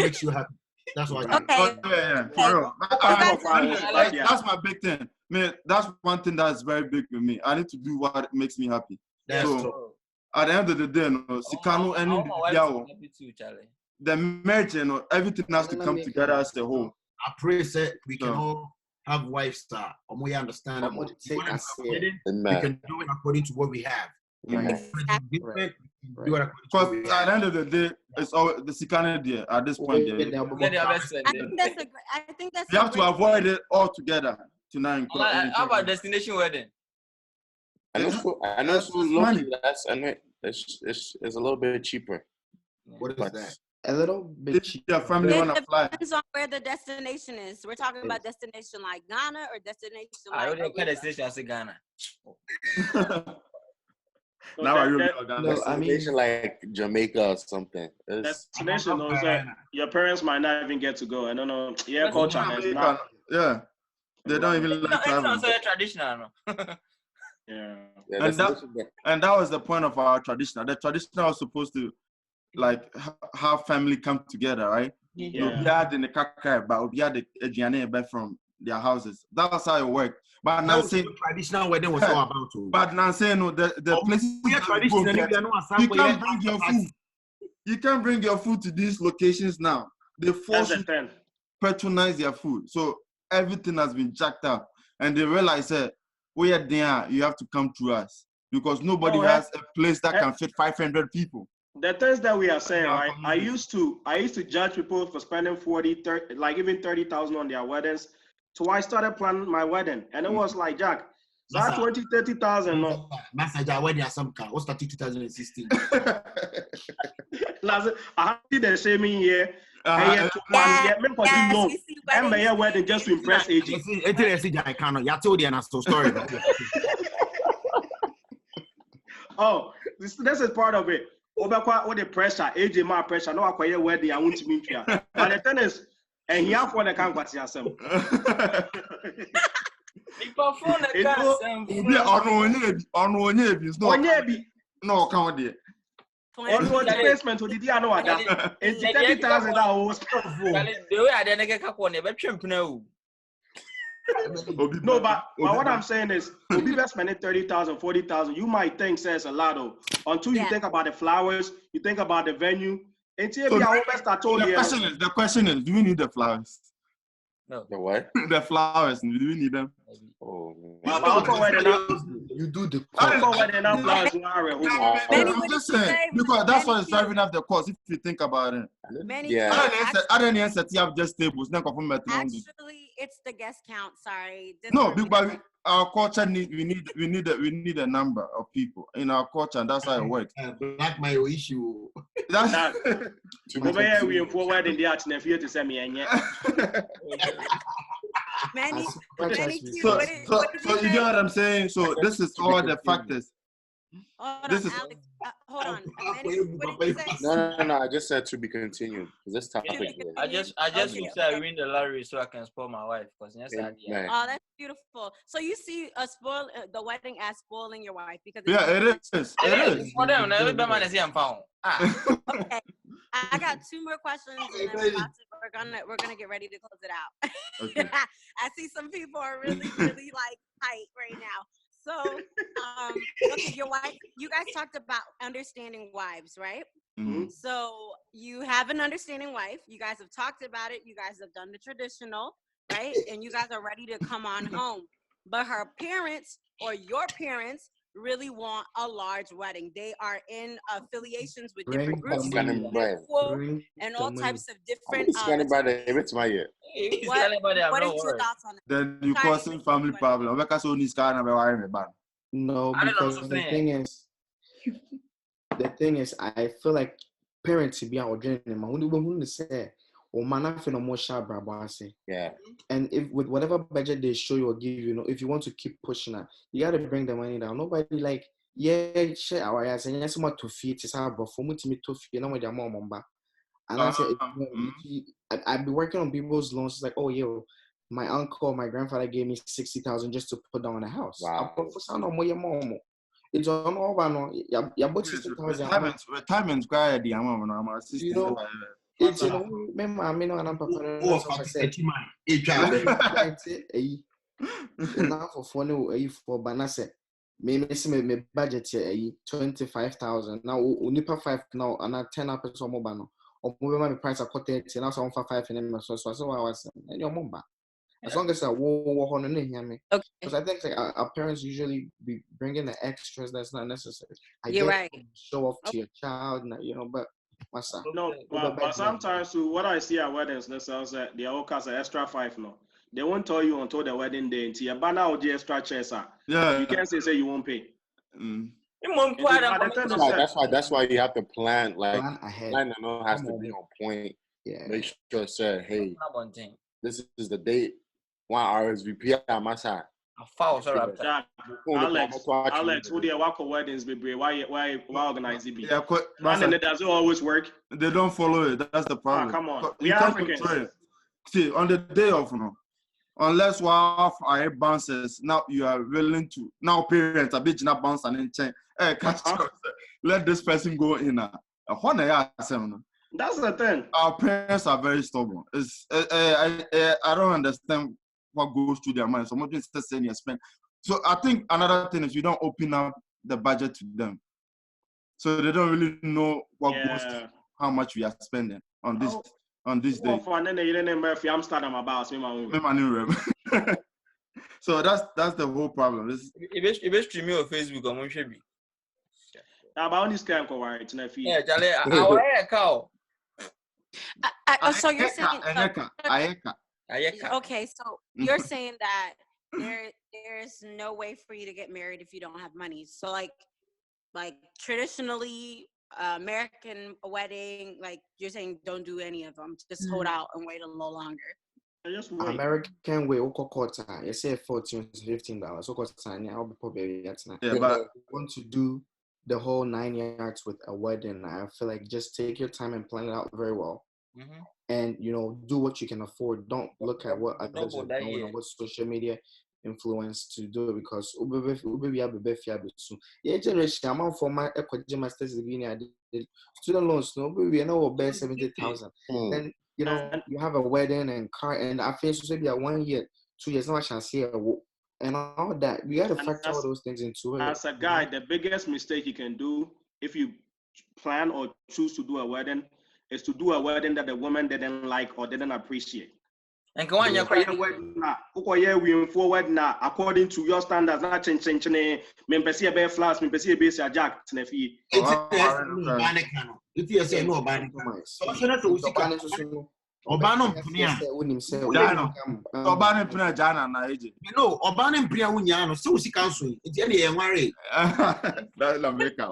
Speaker 4: makes you happy? That's what
Speaker 1: Okay.
Speaker 3: Oh, yeah, for real. That's my big thing. Man, that's one thing that's very big with me. I need to do what makes me happy. So at the end of the day, no, Sikano and the marriage, everything has to come together as a whole.
Speaker 4: I pray that we can all have wives that we understand. We can do it according to what we have.
Speaker 5: Right.
Speaker 3: Because at the end of the day, it's always the Sikano there at this point.
Speaker 1: I think that's
Speaker 3: You have to avoid it altogether tonight.
Speaker 6: How about destination wedding?
Speaker 5: I know so low-key, it's a little bit cheaper.
Speaker 4: What is that?
Speaker 2: A little bit cheaper.
Speaker 3: Your family want to fly.
Speaker 1: Depends on where the destination is. We're talking about destination like Ghana or destination like
Speaker 6: I don't think destination I say Ghana.
Speaker 3: Now I really
Speaker 5: No, I mean like Jamaica or something.
Speaker 7: Destination knows that your parents might not even get to go. I don't know. Yeah, culture has not.
Speaker 3: Yeah, they don't even like traveling.
Speaker 6: It's also traditional. No?
Speaker 3: Yeah, and that was the point of our traditional. The traditional was supposed to like have family come together, right?
Speaker 7: Yeah.
Speaker 3: We had in the kaka, but we had the Adriane from their houses. That was how it worked. But now saying
Speaker 4: traditional wedding was all about to.
Speaker 3: But now saying no, the places you can't bring your food. You can't bring your food to these locations now. They force you to patronize their food. So everything has been jacked up. And they realize that we are there, you have to come to us. Because nobody has a place that can fit 500 people.
Speaker 7: The things that we are saying, right? I used to judge people for spending 40, 30, like even 30,000 on their weddings. So I started planning my wedding. And it was like, Jack, that's 20, 30,000. No.
Speaker 4: Master, wedding at some car. What's that 2016?
Speaker 7: I did the same year. And wedding just to impress AG.
Speaker 4: I told you an story.
Speaker 7: Oh, this is part of it. What the pressure, AJ my pressure, no acquire wedding, I want to meet you. But the thing is, and here for the can't yourself.
Speaker 3: No, count there.
Speaker 7: On what basement would the other one? It's 30,000 hours.
Speaker 6: The way I didn't get a one, but no.
Speaker 7: No, but what I'm saying is, we'll be best spending 30,000, 40,000. You might think says a lot of until you think about the flowers, you think about the venue. Until so
Speaker 3: the question is, do we need the flowers?
Speaker 5: No. The what?
Speaker 3: The flowers. Do we need them?
Speaker 5: Oh,
Speaker 2: you do the
Speaker 3: I'm just saying, because that's what is driving up the cost if you think about it. I don't know if you have just tables.
Speaker 1: Actually, it's the guest count. Sorry.
Speaker 3: No, because our culture we need a number of people in our culture, and that's how it works.
Speaker 4: Black my issue.
Speaker 7: That's over here. We forward in the art and to send me
Speaker 3: So you know what I'm saying? So this is all the factors.
Speaker 1: Hold on.
Speaker 5: No. I just said to be continued. This topic.
Speaker 6: I just wish I win the lottery so I can spoil my wife. Because
Speaker 1: oh, that's beautiful. So you see the wedding as spoiling your wife because
Speaker 3: it is.
Speaker 1: Okay. I got two more questions, and then we're gonna get ready to close it out. Okay. I see some people are really like tight right now. So, okay, your wife. You guys talked about understanding wives, right?
Speaker 3: Mm-hmm.
Speaker 1: So you have an understanding wife. You guys have talked about it. You guys have done the traditional, right? And you guys are ready to come on home. But her parents or your parents really want a large wedding. They are in affiliations with different groups and all types of different.
Speaker 5: What is
Speaker 1: your thoughts on it?
Speaker 3: Then you causing family problem.
Speaker 2: No, because the thing is, I feel like parents be out doing them.
Speaker 5: Yeah.
Speaker 2: And if with whatever budget they show you or give you, if you want to keep pushing it, you got to bring the money down. Nobody like, share our ass and yes, more to feed is hard, but for me to feed, no, with your mom. And I said, I'd be working on people's loans. It's like, oh, my uncle, my grandfather gave me 60,000 just to put down a house.
Speaker 5: Wow.
Speaker 2: It's on over. No, 60,000.
Speaker 3: Retirement required the amount.
Speaker 2: It's you know, remember I mean on papa no so say. Now for phone for banana me budget here 25,000 now unipa 5 now and 10 up so mo ba no omo be my price a quarter now so 5 in them so I was and your mom as long as I wo ho no hear me because I think like, our parents usually be bringing the extras that's not necessary.
Speaker 1: You're right.
Speaker 2: Show off to your child, you know, but what's that?
Speaker 7: No, but sometimes what I see at weddings, they say that they all cost an extra 5 no. They won't tell you until the wedding day until you ban out the extra chairs.
Speaker 3: Yeah.
Speaker 7: You can't say you won't pay.
Speaker 5: That's why you have to plan
Speaker 2: ahead.
Speaker 5: Plan has to be on point.
Speaker 2: Yeah.
Speaker 5: Make sure say, hey, this is the date. 1 RSVP at my side.
Speaker 7: Alex, who they work for weddings, baby? Why organize it?
Speaker 3: Yeah,
Speaker 7: and it doesn't always work.
Speaker 3: They don't follow it. That's the problem.
Speaker 7: Come on,
Speaker 3: we are Africans. See, on the day of unless one of our bounces, now you are willing to parents a bit not bounce and then let this person go in. That's
Speaker 7: the thing.
Speaker 3: Our parents are very stubborn. I don't understand what goes through their mind. So much is saying you spend. So I think another thing is you don't open up the budget to them, so they don't really know what goes to how much we are spending on this day. So that's the whole problem.
Speaker 6: If you stream on Facebook, I'm sure be.
Speaker 7: About this kind of worry,
Speaker 6: yeah, Charlie, cow.
Speaker 1: So you're saying okay, so you're saying that there's no way for you to get married if you don't have money. So like traditionally American wedding, like you're saying don't do any of them. Just hold out and wait a little longer.
Speaker 2: American way quarter, you say $14 to $15. So I'll be probably
Speaker 3: yeah, but
Speaker 2: want to do the whole 9 yards with a wedding. I feel like just take your time and plan it out very well.
Speaker 6: Mm-hmm.
Speaker 2: And do what you can afford. Don't look at what others are doing or what social media influence to do it, because yeah, generation amount for my master's degree student loans we know about 70,000. Then you have a wedding and car and I feel so maybe 1 year, 2 years now I shall see and all that. We got to factor all those things into it.
Speaker 7: As a guy, the biggest mistake you can do if you plan or choose to do a wedding is to do a wedding that the woman didn't like or didn't appreciate.
Speaker 6: And go on, your
Speaker 7: forward now according to your standards. Not change. Me pesi be flowers, me pesi be jack.
Speaker 4: If you say no, Obano Pia.
Speaker 3: Obano Pia Jana na eje.
Speaker 4: No, Obano Pia Unyano, so she council. It's any and worry.
Speaker 3: That's America.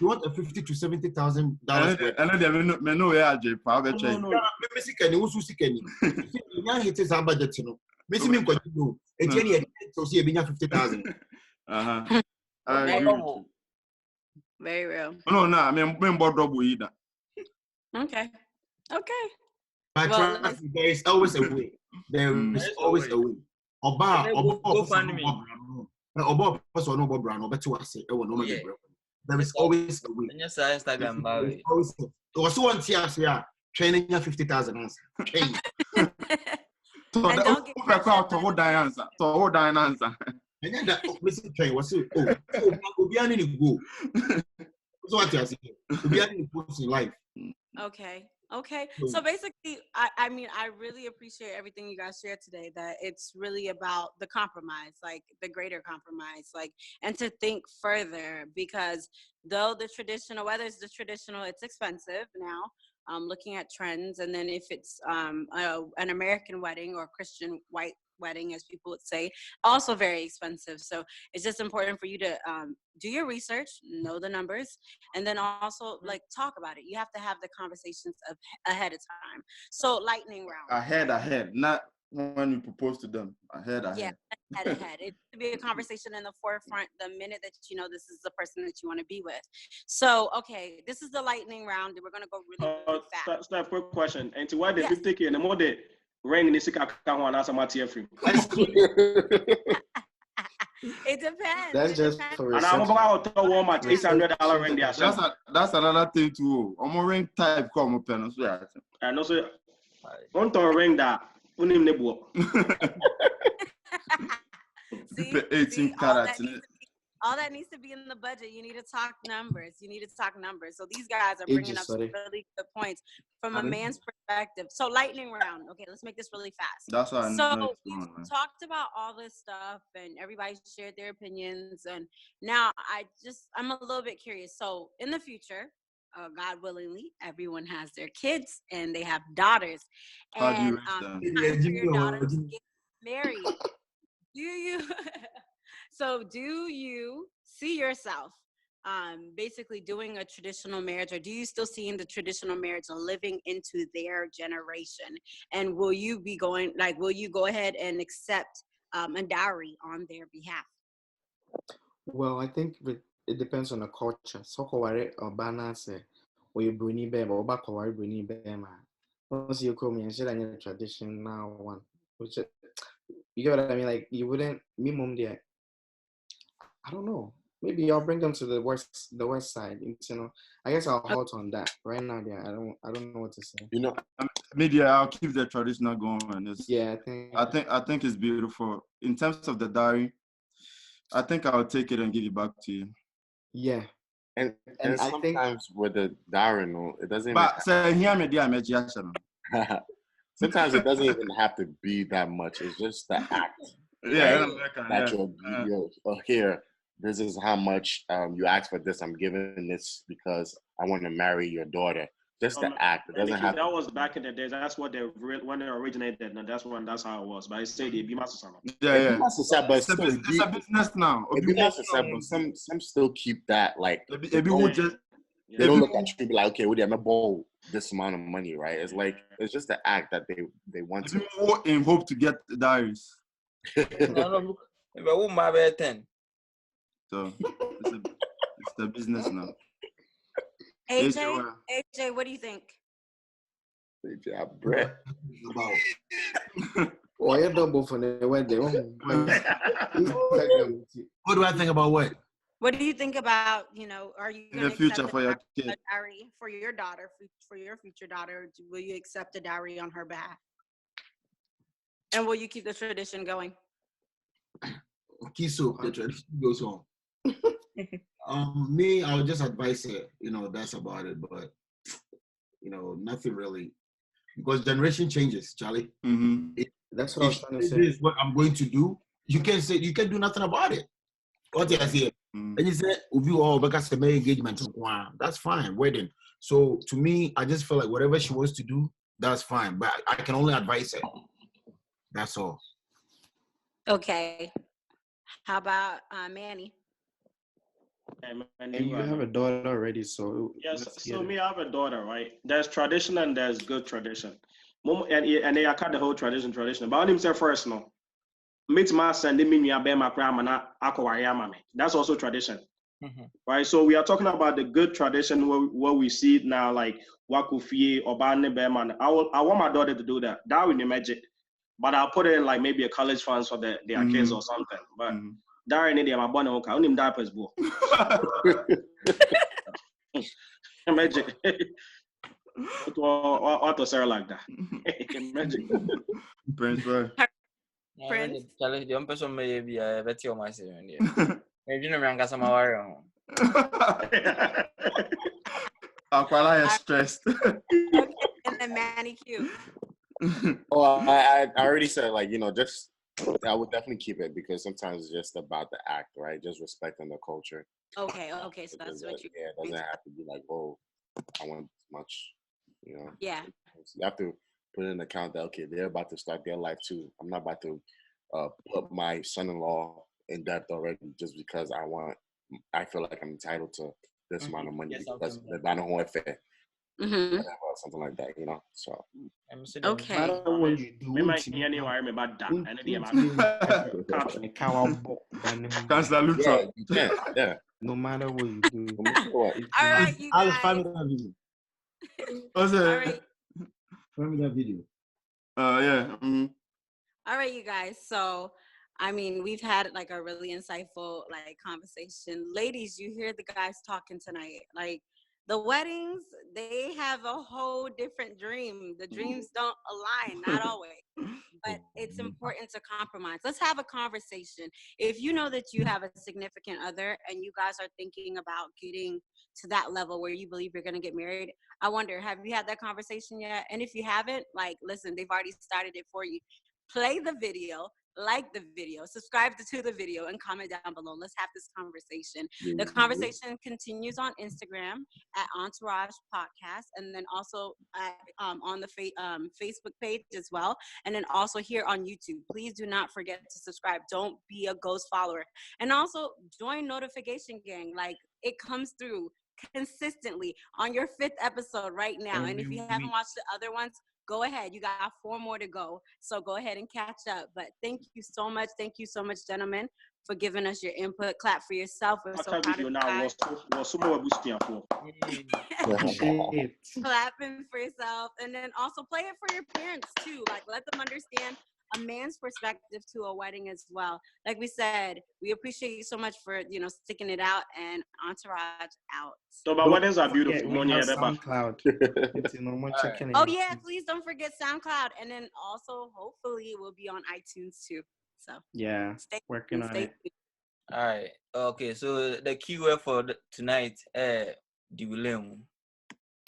Speaker 4: You want a $50,000 to $70,000.
Speaker 3: And then they know where I J. Power check.
Speaker 4: No, Mexican, who's Sikani. It is our budget, you know. Missing me, it's any so see a 50,000.
Speaker 1: Very real.
Speaker 3: No, I mean, double either.
Speaker 1: Okay.
Speaker 4: But there is always a way. There is always a way. There is always a way.
Speaker 6: Instagram,
Speaker 4: also one here training 50,000 train.
Speaker 3: To hold answer.
Speaker 4: And then that missing train was Obiani go. So what you say? Obiani goes in life.
Speaker 1: Okay. So basically, I mean, I really appreciate everything you guys shared today, that it's really about the compromise, like the greater compromise, like, and to think further, because though whether it's the traditional, it's expensive now, looking at trends. And then if it's an American wedding or Christian white wedding, as people would say, also very expensive. So it's just important for you to do your research, know the numbers, and then also like talk about it. You have to have the conversations ahead of time. So lightning round.
Speaker 3: Ahead, not when you propose to them. Ahead.
Speaker 1: Yeah, ahead. It should be a conversation in the forefront the minute that you know this is the person that you want to be with. So, okay, this is the lightning round. We're gonna go really fast.
Speaker 7: Steph, quick question. And to why the 50K and the more they ring in the sick account and ask my free.
Speaker 1: It depends.
Speaker 2: That's
Speaker 1: It
Speaker 2: just
Speaker 1: depends.
Speaker 2: for
Speaker 7: And I'm
Speaker 2: reception.
Speaker 7: about to Walmart $800 ring there.
Speaker 3: That's another thing too. I'm a ring type come up and so
Speaker 7: And also, want to ring that. Unim nebo.
Speaker 1: See,
Speaker 3: 18 carats in it.
Speaker 1: all that needs to be in the budget. You need to talk numbers. So these guys are
Speaker 2: Ages,
Speaker 1: bringing up some
Speaker 2: sorry.
Speaker 1: really good points from a
Speaker 3: Pardon?
Speaker 1: man's perspective. So lightning round. Okay, let's make this really fast.
Speaker 3: That's why I know
Speaker 1: So
Speaker 3: it's
Speaker 1: we've
Speaker 3: wrong, man.
Speaker 1: talked about all this stuff and everybody shared their opinions. And now I'm a little bit curious. So in the future, God willingly, everyone has their kids and they have daughters.
Speaker 3: How do you
Speaker 1: And
Speaker 3: raise them?
Speaker 1: time for your daughters to get married. Do you do you see yourself basically doing a traditional marriage, or do you still see in the traditional marriage living into their generation? And will you go ahead and accept a dowry on their behalf?
Speaker 2: Well, I think it depends on the culture. So, Koware or Bana say, or you Bruni Bema, or Bakawari Bruni Bema. Once you come and share a tradition now, one, which you get what I mean? Like, you wouldn't, me, mom, there. I don't know. Maybe I'll bring them to the west side. You know, I guess I'll halt on that right now. Yeah, I don't know what to say.
Speaker 5: You know,
Speaker 3: Media, I'll keep the traditional going.
Speaker 2: Yeah,
Speaker 3: I think it's beautiful. In terms of the dowry, I think I'll take it and give it back to you.
Speaker 2: yeah.
Speaker 5: and
Speaker 2: And I think
Speaker 5: sometimes with the dowry, no, it doesn't even
Speaker 3: But say here me there, me just
Speaker 5: sometimes it doesn't even have to be that much. It's just the act.
Speaker 3: yeah,
Speaker 5: Right?
Speaker 3: American,
Speaker 5: That
Speaker 3: yeah.
Speaker 5: you're here. This is how much you ask for this. I'm giving this because I want to marry your daughter. Just the act. It doesn't have
Speaker 7: That
Speaker 5: to.
Speaker 7: was back in the days. That's what when they originated. And that's how it was. But I say they be master.
Speaker 3: Yeah.
Speaker 5: It's a
Speaker 3: business now.
Speaker 5: but some still keep that like
Speaker 3: If you would just
Speaker 5: they don't look at you and be like, okay, well, I'm gonna borrow this amount of money, right? It's like it's just the act that they want to.
Speaker 3: in hope to get the diaries.
Speaker 6: No, maybe I won't marry 10.
Speaker 3: So it's the business now.
Speaker 1: AJ, what do you think?
Speaker 5: Yeah, bread.
Speaker 2: oh, you double for the wedding.
Speaker 4: What do I think about what?
Speaker 1: What do you think about, are you
Speaker 3: In
Speaker 1: going
Speaker 3: the
Speaker 1: to
Speaker 3: future
Speaker 1: accept
Speaker 3: for your
Speaker 1: a
Speaker 3: kid.
Speaker 1: dowry for your daughter, for your future daughter? Will you accept a dowry on her behalf? And will you keep the tradition going?
Speaker 4: Okay, so the tradition goes on. Me, I would just advise her, that's about it. But, nothing really. Because generation changes, Charlie.
Speaker 3: Mm-hmm.
Speaker 2: That's what I was trying to say.
Speaker 4: This is what I'm going to do. You can do nothing about it. What I say? And you say, because the engagement, that's fine, wedding. So to me, I just feel like whatever she wants to do, that's fine. But I can only advise her. That's all.
Speaker 1: Okay. How about Manny?
Speaker 2: And you have a daughter already, so
Speaker 7: yes. So me, I have a daughter, right? There's tradition and there's good tradition. And they cut the whole tradition. But I didn't say first, no. Meet my son, they mean you are my grandma, that's also tradition.
Speaker 6: Mhm.
Speaker 7: Right? So we are talking about the good tradition what we see now, like Wakufi or Bane Beman. I want my daughter to do that. That would be magic. But I'll put it in like maybe a college fund for their kids or something. But that ain't my bonnet. I don't even diapers, bro. Imagine. What to say like that? Imagine.
Speaker 3: Prince, right?
Speaker 1: Prince?
Speaker 6: Charlie, the person may be a better on my side. Maybe no man got some worry.
Speaker 3: Aquila is stressed.
Speaker 1: Okay, and then Manny Q.
Speaker 5: I already said, like, just I would definitely keep it because sometimes it's just about the act, right? Just respecting the culture.
Speaker 1: Okay, so that's what you.
Speaker 5: Yeah, it doesn't have to be like, oh, I want this much,
Speaker 1: Yeah.
Speaker 5: You have to put in account that, okay, they're about to start their life too. I'm not about to put my son-in-law in debt already just because I feel like I'm entitled to this amount of money because the Danaho affair. Something like that, So
Speaker 1: okay.
Speaker 2: No matter what you do,
Speaker 5: yeah.
Speaker 2: No matter what you do.
Speaker 1: All right, you guys.
Speaker 3: What's
Speaker 1: All
Speaker 3: it?
Speaker 1: right.
Speaker 4: Find me that video.
Speaker 3: Yeah.
Speaker 1: All right, you guys. So I mean, we've had like a really insightful like conversation. Ladies, you hear the guys talking tonight. Like the weddings, they have a whole different dream. The dreams don't align, not always. But it's important to compromise. Let's have a conversation. If you know that you have a significant other and you guys are thinking about getting to that level where you believe you're going to get married, I wonder, have you had that conversation yet? And if you haven't, like, listen, they've already started it for you. Play the video, like the video, subscribe to the video, and comment down below. Let's have this conversation. The conversation continues on Instagram at Entourage Podcast, and then also at, on the Facebook page as well, and then also here on YouTube. Please do not forget to subscribe. Don't be a ghost follower, and also join notification gang. Like it comes through consistently on your 5th episode right now. And if you haven't watched the other ones, go ahead. You got 4 more to go. So go ahead and catch up. But thank you so much. Thank you so much, gentlemen, for giving us your input. Clap for yourself. We're so proud of you guys. Clapping for yourself. And then also play it for your parents too. Like let them understand a man's perspective to a wedding as well. Like we said, we appreciate you so much for, sticking it out, and Entourage out.
Speaker 7: So but weddings are beautiful.
Speaker 2: We have SoundCloud.
Speaker 1: Oh yeah, please don't forget SoundCloud. And then also hopefully we'll be on iTunes too. So
Speaker 2: yeah, working on it.
Speaker 6: All right. Okay, so the keyword for tonight, Diwilemu.